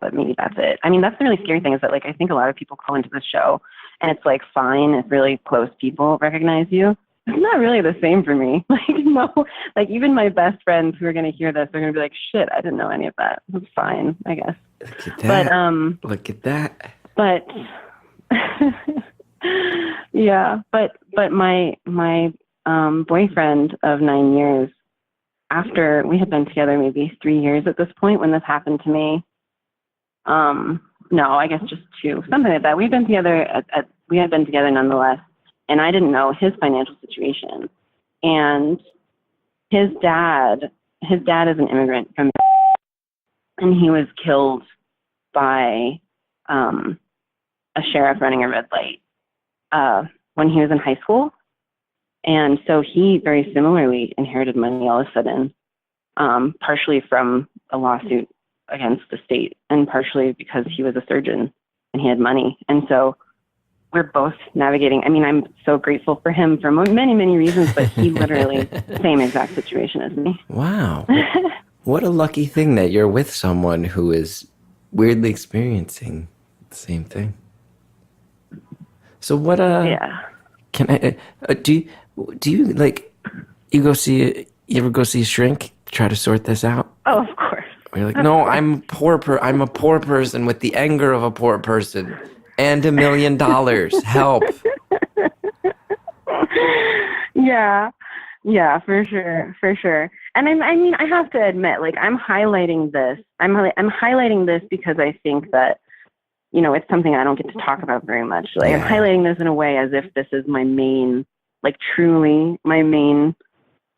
But maybe that's it. I mean, that's the really scary thing is that, like, I think a lot of people call into the show and it's like fine if really close people recognize you. It's not really the same for me. Like, no, like even my best friends who are going to hear this, they're going to be like, shit, I didn't know any of that. It's fine, I guess. Look at that. Look at that. But yeah, but my boyfriend of 9 years, after we had been together maybe 3 years at this point when this happened to me, no, I guess just 2, something like that. We had been together nonetheless, and I didn't know his financial situation. And his dad is an immigrant from, and he was killed by a sheriff running a red light when he was in high school. And so he very similarly inherited money all of a sudden, partially from a lawsuit against the state and partially because he was a surgeon and he had money. And so we're both navigating. I mean, I'm so grateful for him for many, many reasons, but he literally same exact situation as me. Wow. What a lucky thing that you're with someone who is weirdly experiencing the same thing. So what, yeah. Can I, do you like, you ever go see a shrink, try to sort this out? Oh, of course. You're like, no, I'm a poor person with the anger of a poor person and $1 million. Help. Yeah, for sure. And I mean, I have to admit, like, I'm highlighting this. I'm highlighting this because I think that, you know, it's something I don't get to talk about very much. Like, yeah. I'm highlighting this in a way as if this is my main, like, truly my main,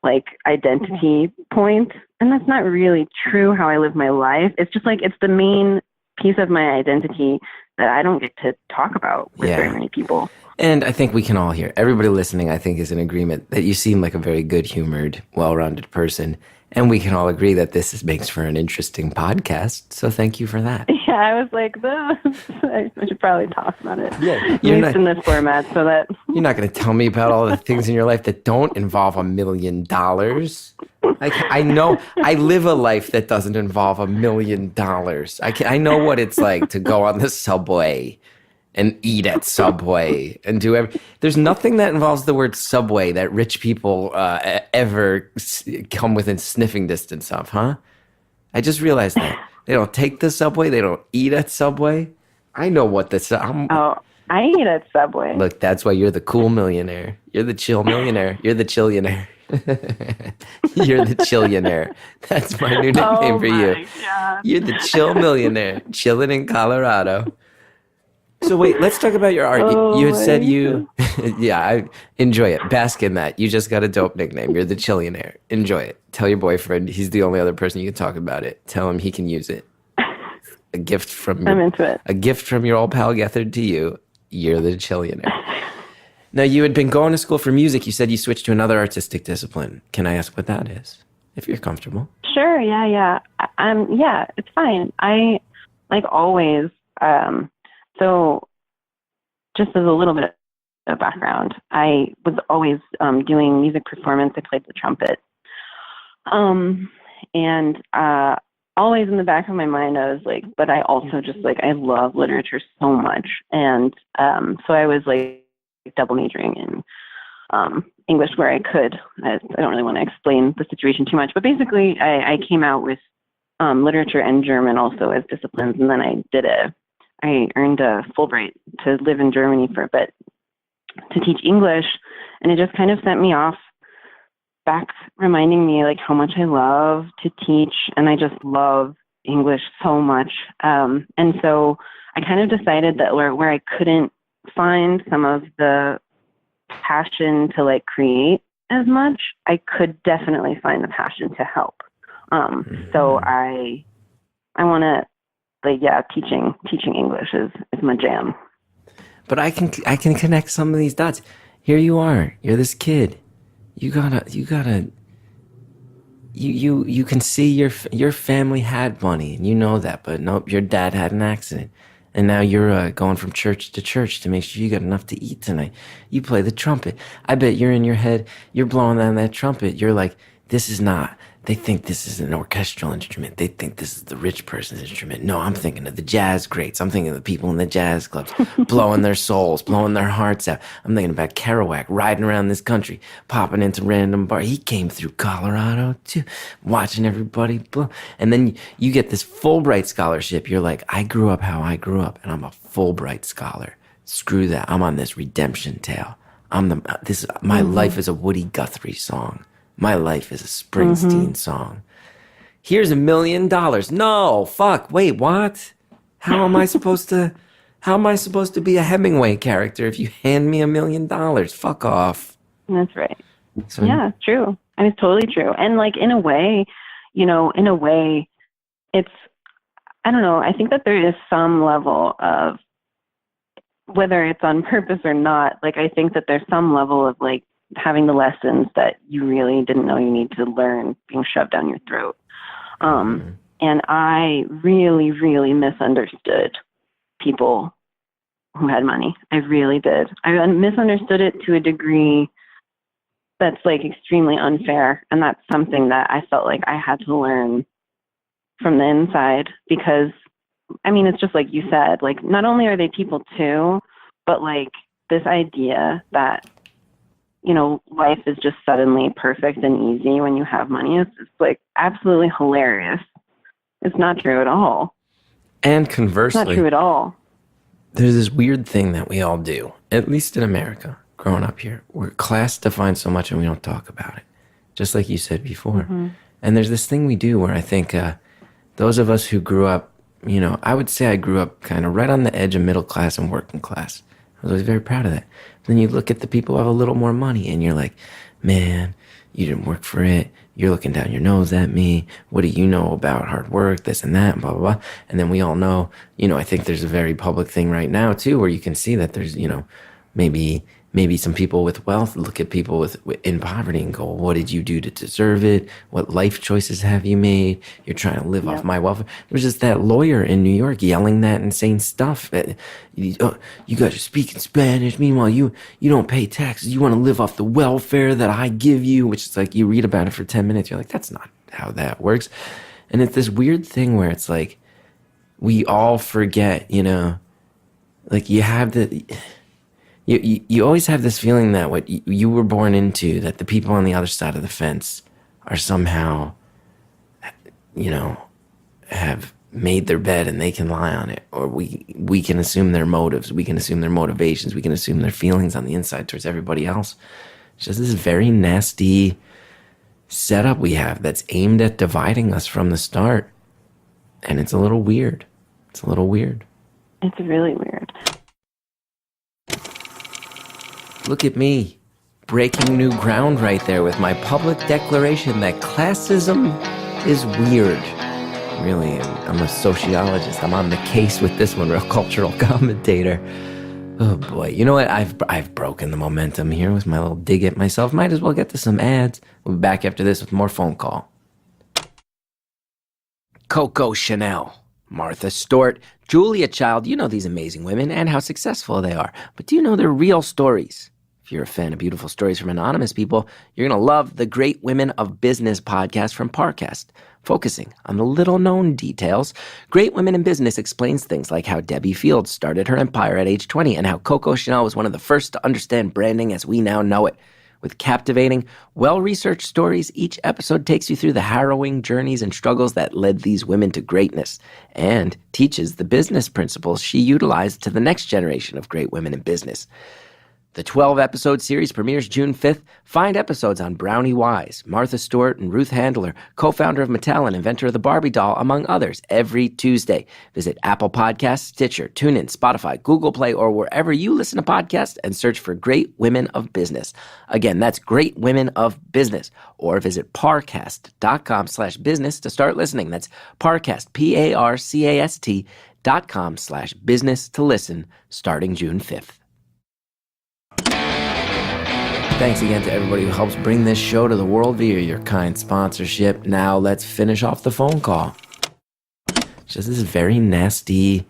like, identity point. And that's not really true how I live my life. It's just like, it's the main piece of my identity that I don't get to talk about with very many people. And I think we can all hear, everybody listening, I think, is in agreement that you seem like a very good-humored, well-rounded person. And we can all agree that this makes for an interesting podcast. So thank you for that. Yeah, I was like, I should probably talk about it. Yeah, at least in this format, so that you're not going to tell me about all the things in your life that don't involve $1 million. Like, I know I live a life that doesn't involve $1 million. I know what it's like to go on the subway and eat at Subway and do there's nothing that involves the word Subway that rich people ever come within sniffing distance of, huh? I just realized that. They don't take the Subway. They don't eat at Subway. I know what this is. I eat at Subway. Look, that's why you're the cool millionaire. You're the chill millionaire. You're the Chillionaire. You're the Chillionaire. That's my new nickname for you. God. You're the chill millionaire, chilling in Colorado. So wait, let's talk about your art. You had said yeah, I enjoy it. Bask in that. You just got a dope nickname. You're the Chillionaire. Enjoy it. Tell your boyfriend he's the only other person you can talk about it. Tell him he can use it. A gift from I'm into it. A gift from your old pal Gethard to you. You're the Chillionaire. Now, you had been going to school for music. You said you switched to another artistic discipline. Can I ask what that is, if you're comfortable? Sure. Yeah. Yeah, it's fine. I, like always, so just as a little bit of background, I was always doing music performance. I played the trumpet. And always in the back of my mind, I was like, but I also just like, I love literature so much. And so I was like double majoring in English where I could. I don't really want to explain the situation too much, but basically I came out with literature and German also as disciplines, and then I earned a Fulbright to live in Germany for a bit to teach English, and it just kind of sent me off back, reminding me like how much I love to teach, and I just love English so much. And so I kind of decided that where I couldn't find some of the passion to like create as much, I could definitely find the passion to help. So I want to, like, yeah, teaching English is my jam. But I can connect some of these dots. Here you are. You're this kid. You can see your family had money, and you know that, but nope, your dad had an accident. And now you're going from church to church to make sure you got enough to eat tonight. You play the trumpet. I bet you're in your head, you're blowing on that trumpet. You're like, this is not. They think this is an orchestral instrument. They think this is the rich person's instrument. No, I'm thinking of the jazz greats. I'm thinking of the people in the jazz clubs blowing their souls, blowing their hearts out. I'm thinking about Kerouac riding around this country, popping into random bars. He came through Colorado too, watching everybody blow. And then you get this Fulbright scholarship. You're like, I grew up how I grew up, and I'm a Fulbright scholar. Screw that. I'm on this redemption tale. My life is a Woody Guthrie song. My life is a Springsteen song. Here's $1 million. No, fuck. Wait, what? How am I supposed to be a Hemingway character if you hand me $1 million? Fuck off. That's right. So, yeah, it's true. I mean, it's totally true. And like, in a way, it's, I don't know, I think that there is some level of, whether it's on purpose or not, like, I think that there's some level of like, having the lessons that you really didn't know you need to learn being shoved down your throat. And I really, really misunderstood people who had money. I really did. I misunderstood it to a degree that's like extremely unfair. And that's something that I felt like I had to learn from the inside, because, I mean, it's just like you said, like, not only are they people too, but like this idea that, life is just suddenly perfect and easy when you have money. It's like absolutely hilarious. It's not true at all. And conversely, it's not true at all. There's this weird thing that we all do, at least in America, growing up here, where class defines so much and we don't talk about it, just like you said before. And there's this thing we do where I think those of us who grew up, I would say I grew up kind of right on the edge of middle class and working class. I was always very proud of that. Then you look at the people who have a little more money and you're like, man, you didn't work for it. You're looking down your nose at me. What do you know about hard work, this and that, and blah, blah, blah. And then we all know, I think there's a very public thing right now too, where you can see that there's, maybe some people with wealth look at people in poverty and go, what did you do to deserve it? What life choices have you made? You're trying to live off my welfare. There was just that lawyer in New York yelling that insane stuff. You guys are speaking Spanish. Meanwhile, you don't pay taxes. You want to live off the welfare that I give you, which is like, you read about it for 10 minutes. You're like, that's not how that works. And it's this weird thing where it's like, we all forget, like you have the... You always have this feeling that what you were born into, that the people on the other side of the fence are somehow, have made their bed and they can lie on it. Or we can assume their motives. We can assume their motivations. We can assume their feelings on the inside towards everybody else. It's just this very nasty setup we have that's aimed at dividing us from the start. And it's a little weird. It's really weird. Look at me, breaking new ground right there with my public declaration that classism is weird. Really, I'm a sociologist. I'm on the case with this one, real cultural commentator. Oh boy, you know what? I've broken the momentum here with my little dig at myself. Might as well get to some ads. We'll be back after this with more phone call. Coco Chanel, Martha Stewart, Julia Child. You know these amazing women and how successful they are. But do you know their real stories? If you're a fan of beautiful stories from anonymous people, you're going to love the Great Women of Business podcast from Parcast. Focusing on the little-known details, Great Women in Business explains things like how Debbie Fields started her empire at age 20 and how Coco Chanel was one of the first to understand branding as we now know it. With captivating, well-researched stories, each episode takes you through the harrowing journeys and struggles that led these women to greatness and teaches the business principles she utilized to the next generation of great women in business. The 12-episode series premieres June 5th. Find episodes on Brownie Wise, Martha Stewart, and Ruth Handler, co-founder of Mattel and inventor of the Barbie doll, among others, every Tuesday. Visit Apple Podcasts, Stitcher, TuneIn, Spotify, Google Play, or wherever you listen to podcasts and search for Great Women of Business. Again, that's Great Women of Business. Or visit parcast.com/business to start listening. That's Parcast, PARCAST.com/business to listen starting June 5th. Thanks again to everybody who helps bring this show to the world via your kind sponsorship. Now let's finish off the phone call. Just this very nasty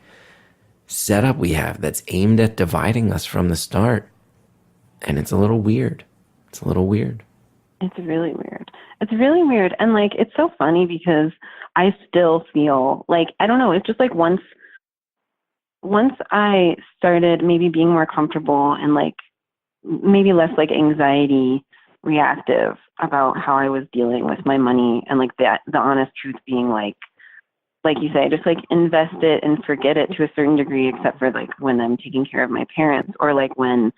setup we have that's aimed at dividing us from the start. And it's a little weird. It's really weird. It's really weird. And like, it's so funny because I still feel like, I don't know, it's just like once I started maybe being more comfortable and like, maybe less like anxiety reactive about how I was dealing with my money and like that, the honest truth being like you say, just like invest it and forget it to a certain degree, except for like when I'm taking care of my parents or like when,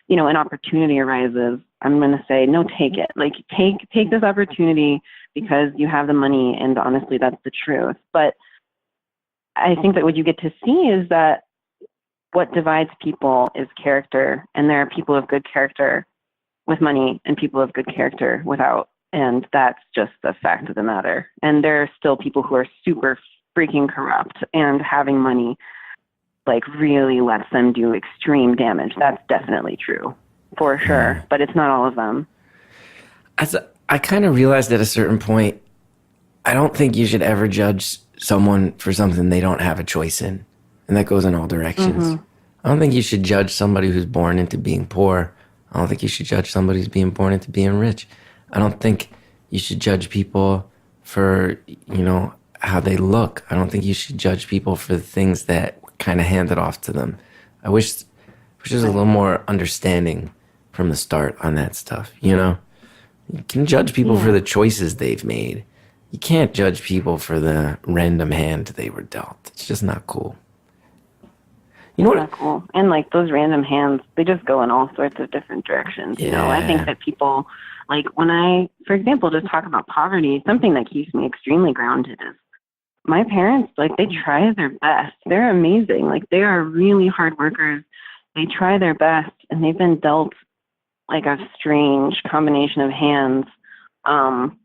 you know, an opportunity arises, I'm going to say, no, take it. Like take this opportunity because you have the money. And honestly, that's the truth. But I think that what you get to see is that what divides people is character, and there are people of good character with money and people of good character without, and that's just the fact of the matter. And there are still people who are super freaking corrupt, and having money like really lets them do extreme damage. That's definitely true, for sure, but it's not all of them. I kind of realized at a certain point, I don't think you should ever judge someone for something they don't have a choice in. And that goes in all directions. Mm-hmm. I don't think you should judge somebody who's born into being poor. I don't think you should judge somebody who's being born into being rich. I don't think you should judge people for, you know, how they look. I don't think you should judge people for the things that were kind of handed off to them. I wish there's a little more understanding from the start on that stuff, you know? You can judge people for the choices they've made. You can't judge people for the random hand they were dealt. It's just not cool. You know what? Not cool. And like those random hands, they just go in all sorts of different directions. Yeah. You know, I think that people, like when I, for example, just talk about poverty, something that keeps me extremely grounded is my parents, like they try their best. They're amazing. Like they are really hard workers. They try their best, and they've been dealt like a strange combination of hands,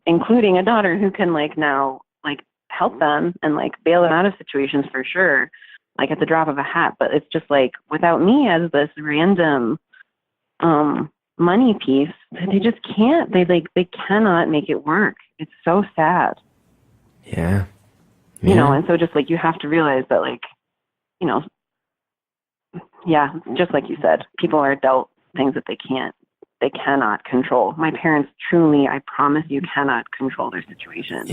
including a daughter who can like now like help them and like bail them out of situations for sure, like at the drop of a hat. But it's just like without me as this random money piece, they just can't. They cannot make it work. It's so sad. Yeah. You know, and so just like you have to realize that like, you know, yeah, just like you said, people are dealt things that they cannot control. My parents truly, I promise you, cannot control their situation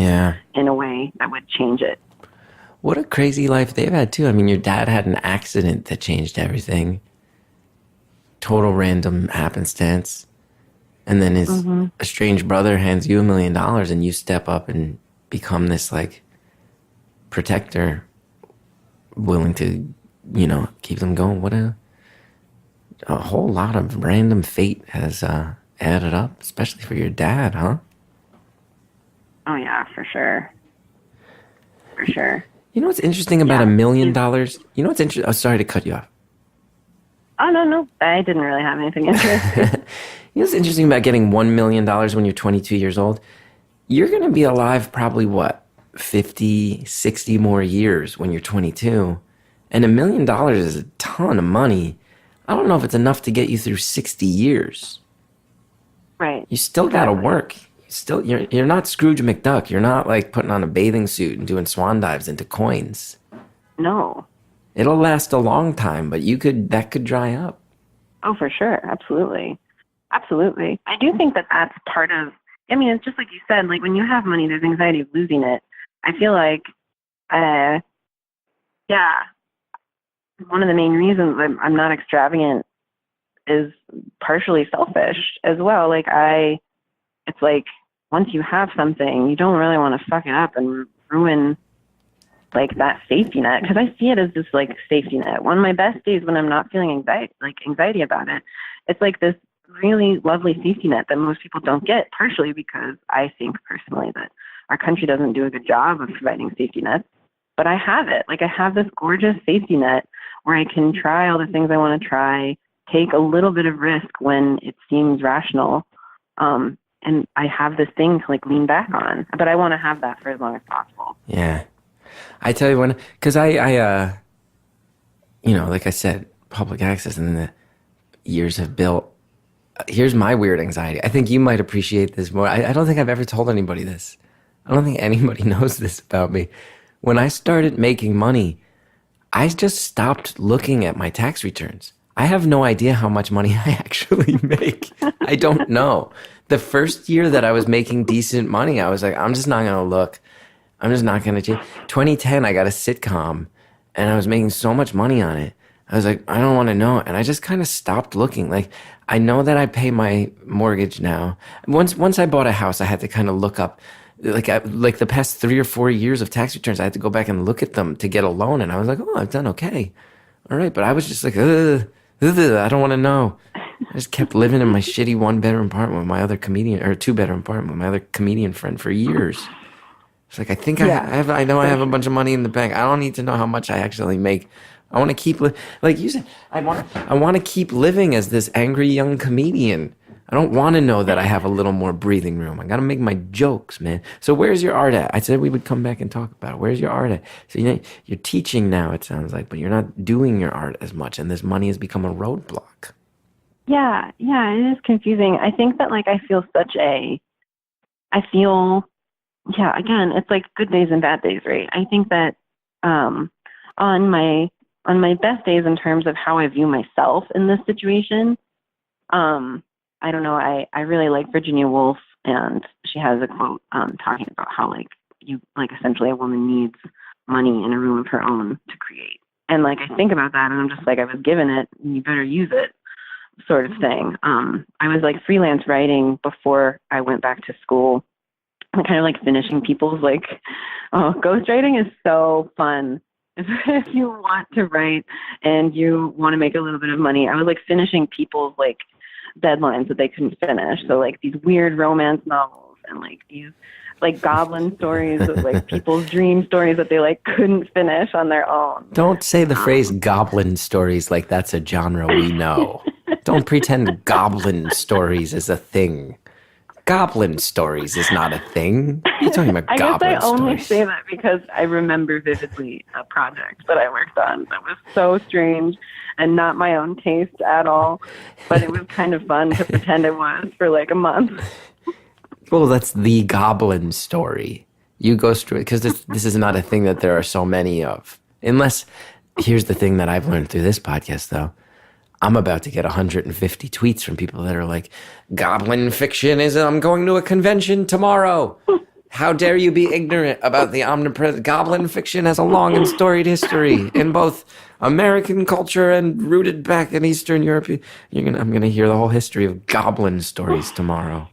in a way that would change it. What a crazy life they've had too. I mean, your dad had an accident that changed everything. Total random happenstance. And then his estranged brother hands you $1 million and you step up and become this like protector, willing to, you know, keep them going. What a whole lot of random fate has added up, especially for your dad, huh? Oh yeah, for sure. For sure. You know what's interesting about $1 million? You know what's interesting? Oh, sorry to cut you off. Oh, no. I didn't really have anything interesting. You know what's interesting about getting $1 million when you're 22 years old? You're going to be alive probably, 50, 60 more years when you're 22. And $1 million is a ton of money. I don't know if it's enough to get you through 60 years. Right. You still got to work. You're not Scrooge McDuck. You're not like putting on a bathing suit and doing swan dives into coins. No. It'll last a long time, but that could dry up. Oh, for sure. Absolutely. Absolutely. I do think that that's part of, I mean, it's just like you said, like when you have money, there's anxiety of losing it. I feel like, one of the main reasons I'm not extravagant is partially selfish as well. Like it's like once you have something, you don't really want to fuck it up and ruin like that safety net, because I see it as this like safety net. One of my best days when I'm not feeling anxiety about it, it's like this really lovely safety net that most people don't get, partially because I think personally that our country doesn't do a good job of providing safety nets. But I have it. Like I have this gorgeous safety net where I can try all the things I want to try, take a little bit of risk when it seems rational. And I have this thing to like lean back on, but I want to have that for as long as possible. Yeah. I tell you because I like I said, public access and the years have built. Here's my weird anxiety. I think you might appreciate this more. I don't think I've ever told anybody this. I don't think anybody knows this about me. When I started making money, I just stopped looking at my tax returns. I have no idea how much money I actually make. I don't know. The first year that I was making decent money, I was like, I'm just not going to look. I'm just not going to change. 2010, I got a sitcom, and I was making so much money on it. I was like, I don't want to know. And I just kind of stopped looking. Like, I know that I pay my mortgage now. Once I bought a house, I had to kind of look up. Like the past 3 or 4 years of tax returns, I had to go back and look at them to get a loan. And I was like, oh, I've done okay. All right. But I was just like, I don't want to know. I just kept living in my shitty 1-bedroom apartment with my other comedian, or 2-bedroom apartment with my other comedian friend for years. It's like, I think I know I have a bunch of money in the bank. I don't need to know how much I actually make. I want to keep, like you said, I want to keep living as this angry young comedian. I don't want to know that I have a little more breathing room. I got to make my jokes, man. So where's your art at? I said we would come back and talk about it. Where's your art at? So you're teaching now, it sounds like, but you're not doing your art as much, and this money has become a roadblock. Yeah, it is confusing. I think that like again, it's like good days and bad days, right? I think that on my best days in terms of how I view myself in this situation, I don't know, I really like Virginia Woolf, and she has a quote talking about how like essentially a woman needs money in a room of her own to create. And like I think about that and I'm just like, I was given it and you better use it, sort of thing. I was like freelance writing before I went back to school. I'm kind of like finishing people's ghostwriting is so fun. If you want to write and you want to make a little bit of money, I was like finishing people's like deadlines that they couldn't finish. So like these weird romance novels and like these like goblin stories of like people's dream stories that they like couldn't finish on their own. Don't say the phrase goblin stories like that's a genre we know. Don't pretend goblin stories is a thing. Goblin stories is not a thing. You're talking about goblin stories. I only say that because I remember vividly a project that I worked on that was so strange and not my own taste at all. But it was kind of fun to pretend it was for like a month. Well, that's the goblin story. You go straight, because this is not a thing that there are so many of. Unless, here's the thing that I've learned through this podcast, though. I'm about to get 150 tweets from people that are like, goblin fiction is, I'm going to a convention tomorrow. How dare you be ignorant about the omnipresent. Goblin fiction has a long and storied history in both American culture and rooted back in Eastern Europe. I'm going to hear the whole history of goblin stories tomorrow.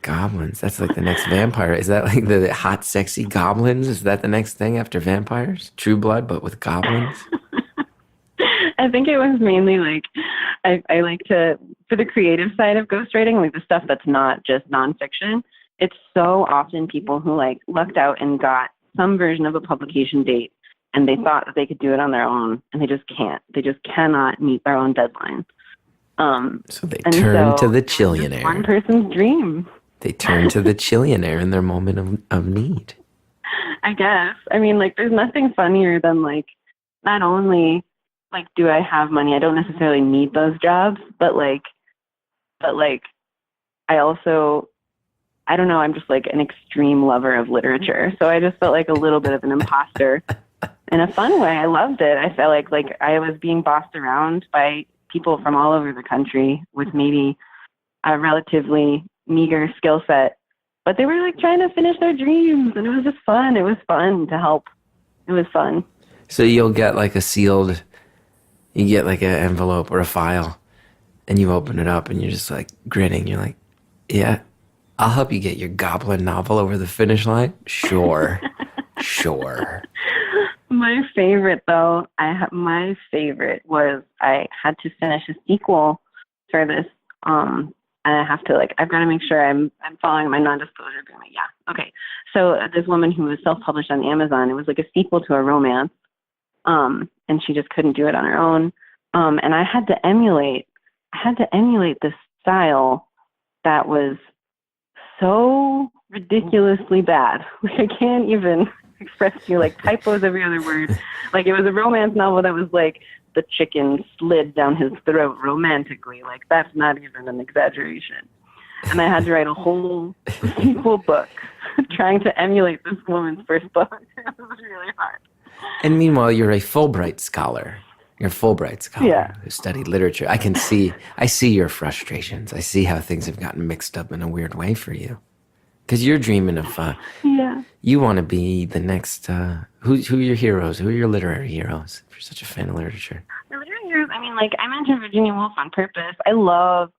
Goblins, that's like the next vampire. Is that like the hot, sexy goblins? Is that the next thing after vampires? True Blood, but with goblins? I think it was mainly like, I like to, for the creative side of ghostwriting, like the stuff that's not just nonfiction, it's so often people who like lucked out and got some version of a publication date and they thought that they could do it on their own and they just can't. They just cannot meet their own deadline. So they turn to the Chillionaire. One person's dream. They turn to the Chillionaire in their moment of need. I guess. I mean, like, there's nothing funnier than like, not only like, do I have money? I don't necessarily need those jobs, but I also, I don't know, I'm just like an extreme lover of literature. So I just felt like a little bit of an imposter in a fun way. I loved it. I felt like I was being bossed around by people from all over the country with maybe a relatively meager skill set, but they were like trying to finish their dreams, and it was just fun. It was fun to help. It was fun. So you'll get like a sealed You get like an envelope or a file, and you open it up, and you're just like grinning. You're like, yeah, I'll help you get your goblin novel over the finish line. Sure, sure. My favorite, though, my favorite was I had to finish a sequel for this. And I have to I've got to make sure I'm following my non-disclosure agreement. Yeah. Okay. So this woman who was self-published on Amazon, it was like a sequel to a romance. And she just couldn't do it on her own. And I had to emulate this style that was so ridiculously bad. I can't even express to you, typos every other word. It was a romance novel that was the chicken slid down his throat romantically. That's not even an exaggeration. And I had to write a whole sequel book trying to emulate this woman's first book. It was really hard. And meanwhile, you're a Fulbright scholar. You're a Fulbright scholar who studied literature. I see your frustrations. I see how things have gotten mixed up in a weird way for you. Because you're dreaming of, you want to be the next, who are your heroes? Who are your literary heroes? If you're such a fan of literature. The literary heroes, I mentioned Virginia Woolf on purpose. I love,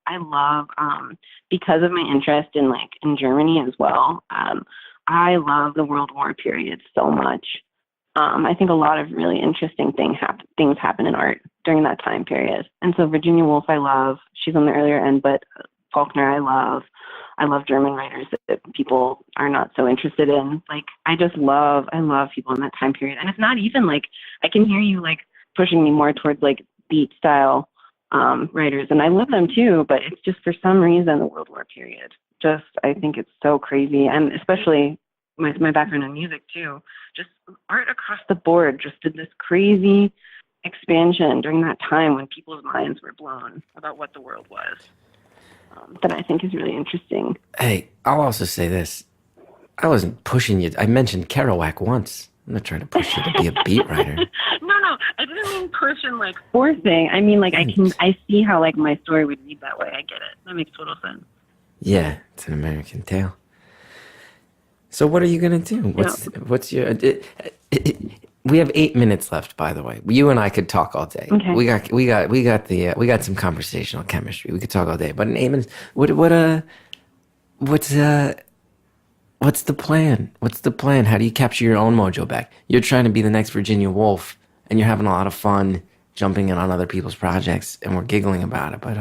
because of my interest in Germany as well, I love the World War period so much. I think a lot of really interesting things happen in art during that time period. And so Virginia Woolf, I love. She's on the earlier end, but Faulkner, I love. I love German writers that people are not so interested in. I love people in that time period. And it's not even I can hear you pushing me more towards beat style writers. And I love them too, but it's just for some reason the World War period. I think it's so crazy. And especially my background in music too, just art across the board just did this crazy expansion during that time when people's minds were blown about what the world was. That I think is really interesting. Hey, I'll also say this. I wasn't pushing you. I mentioned Kerouac once. I'm not trying to push you to be a beat writer. No. I didn't mean pushing forcing. I mean I see how my story would read that way. I get it. That makes total sense. Yeah, it's an American tale. So what are you gonna do? What's your? We have 8 minutes left, by the way. You and I could talk all day. Okay. We got some conversational chemistry. We could talk all day. But in 8 minutes, what's the plan? What's the plan? How do you capture your own mojo back? You're trying to be the next Virginia Woolf, and you're having a lot of fun jumping in on other people's projects, and we're giggling about it. But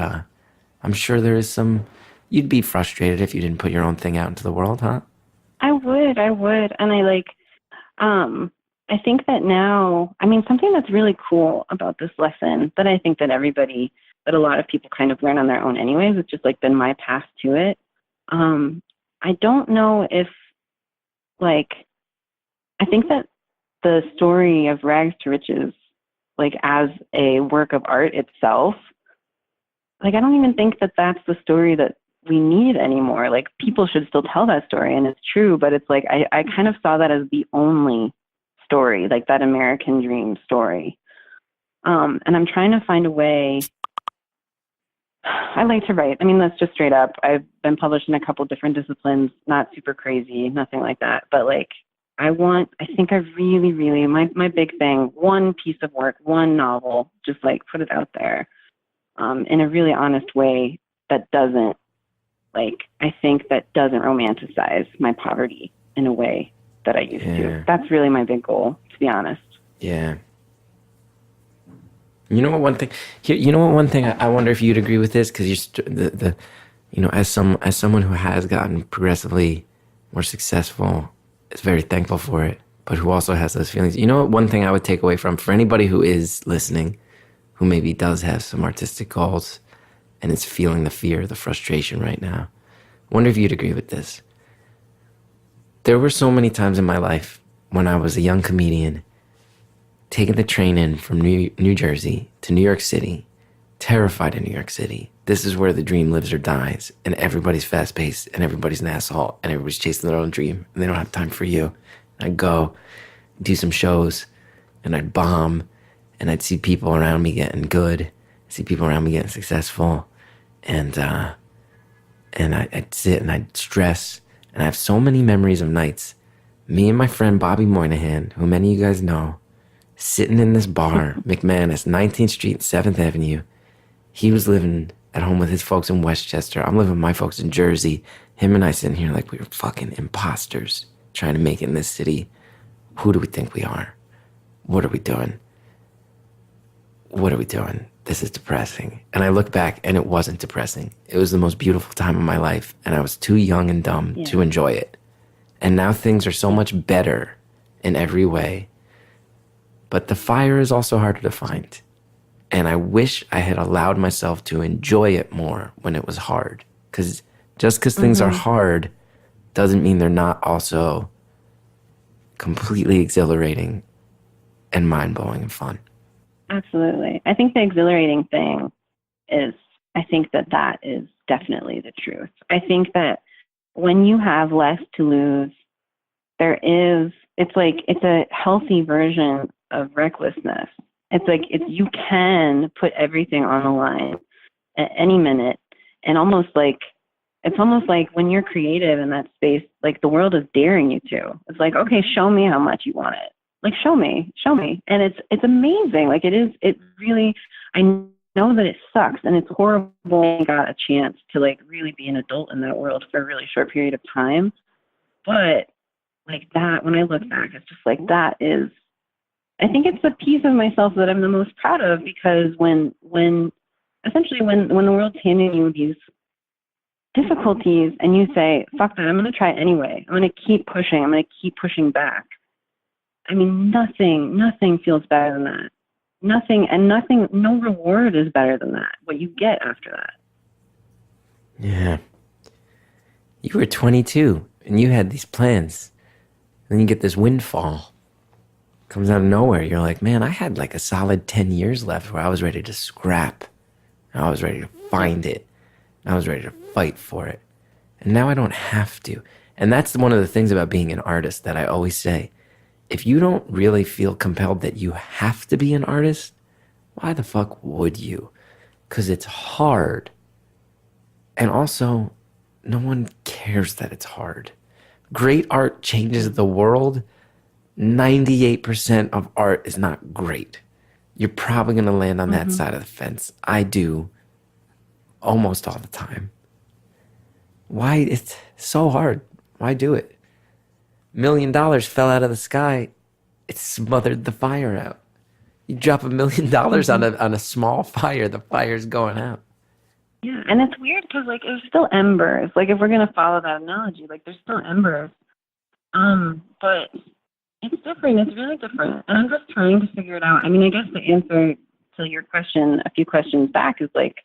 I'm sure there is some. You'd be frustrated if you didn't put your own thing out into the world, huh? I would, and I think that now, something that's really cool about this lesson that I think that a lot of people kind of learn on their own anyways, it's just been my path to it. I don't know if, I think that the story of Rags to Riches, as a work of art itself, I don't even think that that's the story that we need anymore. People should still tell that story, and it's true, but it's I kind of saw that as the only story, that American dream story. And I'm trying to find a way. I like to write. That's just straight up. I've been published in a couple different disciplines, not super crazy, nothing like that. But I think I really, really, my big thing, one piece of work, one novel, just put it out there in a really honest way that doesn't, I think that doesn't romanticize my poverty in a way that I used to. That's really my big goal, to be honest. Yeah. You know what? One thing. I wonder if you'd agree with this, because you're as someone who has gotten progressively more successful, is very thankful for it, but who also has those feelings. You know what? One thing I would take away from for anybody who is listening, who maybe does have some artistic goals, and is feeling the fear, the frustration right now. I wonder if you'd agree with this. There were so many times in my life when I was a young comedian, taking the train in from New Jersey to New York City, terrified of New York City. This is where the dream lives or dies, and everybody's fast-paced, and everybody's an asshole, and everybody's chasing their own dream, and they don't have time for you. I'd go, do some shows, and I'd bomb, and I'd see people around me getting good, see people around me getting successful, and I'd sit and I'd stress, and I have so many memories of nights. Me and my friend Bobby Moynihan, who many of you guys know, sitting in this bar, McManus, 19th Street, 7th Avenue. He was living at home with his folks in Westchester. I'm living with my folks in Jersey. Him and I sitting here like we were fucking imposters trying to make it in this city. Who do we think we are? What are we doing? What are we doing? This is depressing. And I look back and it wasn't depressing. It was the most beautiful time of my life. And I was too young and dumb to enjoy it. And now things are so much better in every way. But the fire is also harder to find. And I wish I had allowed myself to enjoy it more when it was hard. Because just because things are hard doesn't mean they're not also completely exhilarating and mind-blowing and fun. Absolutely. I think the exhilarating thing is, I think that is definitely the truth. I think that when you have less to lose, it's a healthy version of recklessness. It's like you can put everything on the line at any minute, and it's almost like when you're creative in that space, like the world is daring you to. It's like, okay, show me how much you want it. Like, show me. And it's amazing. Like it really, I know that it sucks and it's horrible. I got a chance to like really be an adult in that world for a really short period of time. But like that, when I look back, it's just like, that is, I think it's the piece of myself that I'm the most proud of, because when the world's handing you these difficulties and you say, fuck that, I'm going to try it anyway. I'm going to keep pushing. I'm going to keep pushing back. I mean, nothing feels better than that. No reward is better than that, what you get after that. Yeah. You were 22 and you had these plans. And then you get this windfall. Comes out of nowhere. You're like, man, I had like a solid 10 years left where I was ready to scrap. I was ready to find it. I was ready to fight for it. And now I don't have to. And that's one of the things about being an artist that I always say. If you don't really feel compelled that you have to be an artist, why the fuck would you? Because it's hard. And also, no one cares that it's hard. Great art changes the world. 98% of art is not great. You're probably going to land on that side of the fence. I do almost all the time. Why? It's so hard. Why do it? $1 million fell out of the sky. It smothered the fire out. You drop $1 million on a small fire, the fire's going out. Yeah, and it's weird because like there's still embers. Like if we're gonna follow that analogy, like there's still embers. But it's different. It's really different. And I'm just trying to figure it out. I mean, I guess the answer to your question a few questions back is like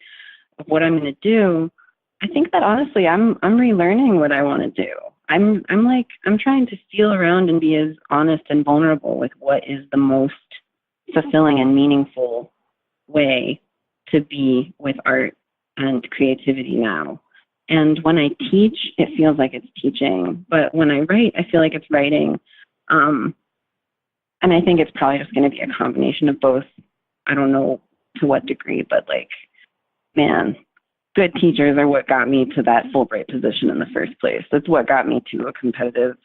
what I'm gonna do. I think that honestly I'm relearning what I want to do. I'm trying to feel around and be as honest and vulnerable with what is the most fulfilling and meaningful way to be with art and creativity now. And when I teach, it feels like it's teaching. But when I write, I feel like it's writing. And I think it's probably just going to be a combination of both. I don't know to what degree, but like, man, good teachers are what got me to that Fulbright position in the first place. That's what got me to a competitive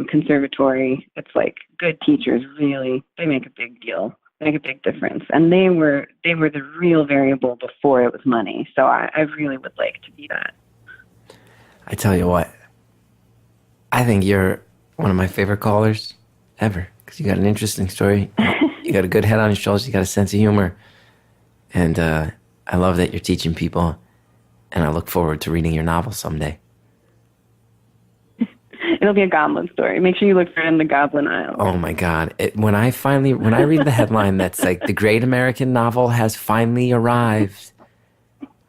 conservatory. It's like good teachers really, they make a big deal. They make a big difference. And they were the real variable before it was money. So I really would like to be that. I tell you what, I think you're one of my favorite callers ever, because you got an interesting story. You got a good head on your shoulders. You got a sense of humor. And I love that you're teaching people, and I look forward to reading your novel someday. It'll be a goblin story. Make sure you look for it in the goblin aisle. Oh my God. When I read the headline that's like, the great American novel has finally arrived,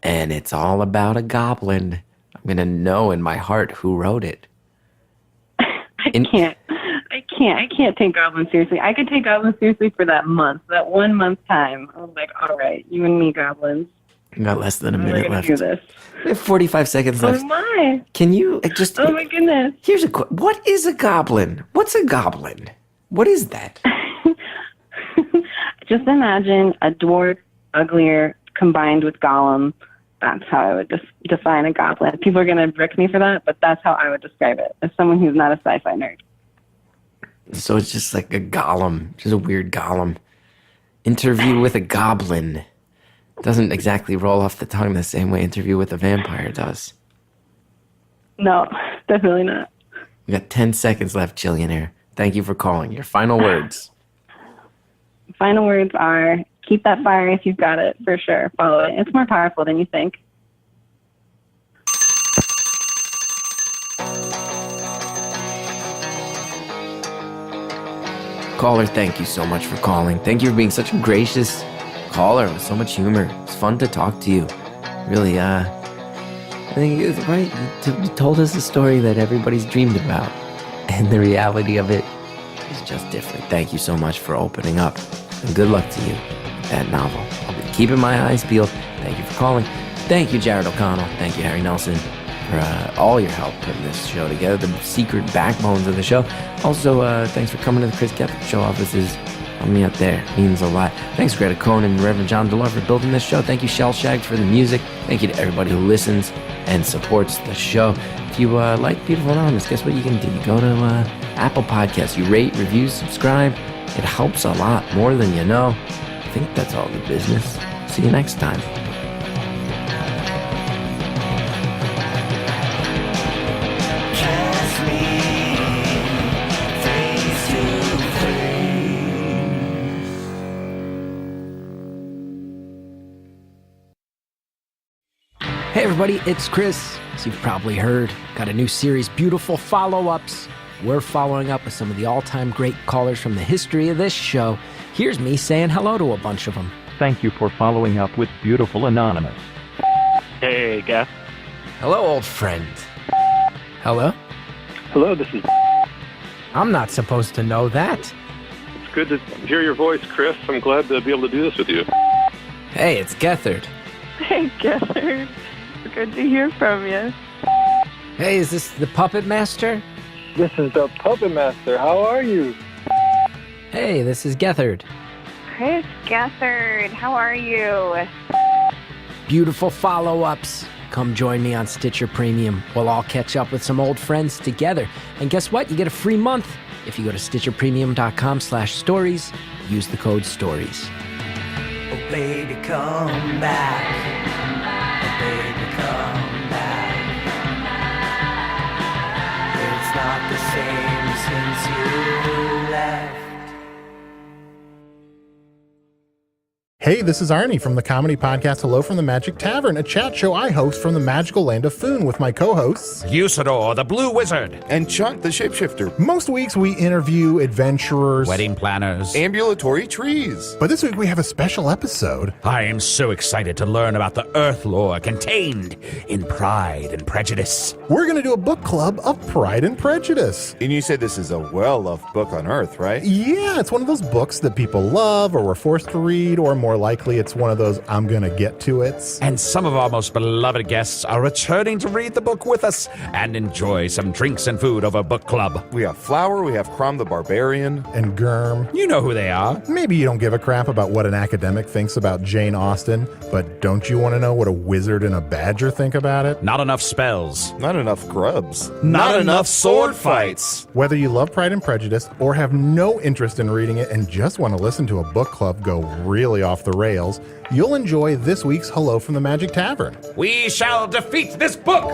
and it's all about a goblin, I'm going to know in my heart who wrote it. I can't take goblins seriously. I could take goblins seriously for that 1 month time. I was like, all right, you and me, goblins. We got less than a minute left. Do this. We have 45 seconds left. Oh my! Can you just? Oh my goodness! Here's what is a goblin? What's a goblin? What is that? Just imagine a dwarf, uglier, combined with Gollum. That's how I would define a goblin. People are gonna brick me for that, but that's how I would describe it as someone who's not a sci-fi nerd. So it's just like a golem, just a weird golem. Interview with a goblin. Doesn't exactly roll off the tongue the same way Interview with a Vampire does. No, definitely not. We got 10 seconds left, Chillionaire. Thank you for calling. Your final words. Final words are, keep that fire if you've got it, for sure. Follow it. It's more powerful than you think. Caller, thank you so much for calling. Thank you for being such a gracious caller with so much humor. It's fun to talk to you. Really, I think it's right. You told us a story that everybody's dreamed about. And the reality of it is just different. Thank you so much for opening up. And good luck to you with that novel. I'll be keeping my eyes peeled. Thank you for calling. Thank you, Jared O'Connell. Thank you, Harry Nelson, for all your help putting this show together, the secret backbones of the show. Also, thanks for coming to the Chris Gethard Show offices. Help me out there. It means a lot. Thanks, Greta Cohn and Reverend John DeLore for building this show. Thank you, Shellshag, for the music. Thank you to everybody who listens and supports the show. If you like Beautiful Anonymous, guess what you can do? You go to Apple Podcasts. You rate, review, subscribe. It helps a lot, more than you know. I think that's all the business. See you next time. Hey everybody, it's Chris. As you've probably heard, got a new series, Beautiful Follow-Ups. We're following up with some of the all-time great callers from the history of this show. Here's me saying hello to a bunch of them. Thank you for following up with Beautiful Anonymous. Hey, Gaff. Hello, old friend. Hello? Hello, this is... I'm not supposed to know that. It's good to hear your voice, Chris. I'm glad to be able to do this with you. Hey, it's Gethard. Hey, Gethard. Good to hear from you. Hey, is this the Puppet Master? This is the Puppet Master. How are you? Hey, this is Gethard. Chris Gethard, how are you? Beautiful Follow-Ups. Come join me on Stitcher Premium. We'll all catch up with some old friends together. And guess what? You get a free month if you go to stitcherpremium.com/stories. Use the code STORIES. Oh baby, come back. Oh baby, come back. It's not the same since you left. Hey, this is Arnie from the comedy podcast Hello from the Magic Tavern, a chat show I host from the magical land of Foon with my co-hosts Usador, the Blue Wizard, and Chunt, the Shapeshifter. Most weeks we interview adventurers, wedding planners, ambulatory trees. But this week we have a special episode. I am so excited to learn about the Earth lore contained in Pride and Prejudice. We're going to do a book club of Pride and Prejudice. And you said this is a well-loved book on Earth, right? Yeah, it's one of those books that people love or were forced to read, or more likely it's one of those I'm gonna get to it's. And some of our most beloved guests are returning to read the book with us and enjoy some drinks and food over book club. We have Flower, we have Crom the Barbarian. And Germ. You know who they are. Maybe you don't give a crap about what an academic thinks about Jane Austen, but don't you want to know what a wizard and a badger think about it? Not enough spells. Not enough grubs. Not enough sword fights. Whether you love Pride and Prejudice or have no interest in reading it and just want to listen to a book club go really off the rails, you'll enjoy this week's Hello from the Magic Tavern. We shall defeat this book!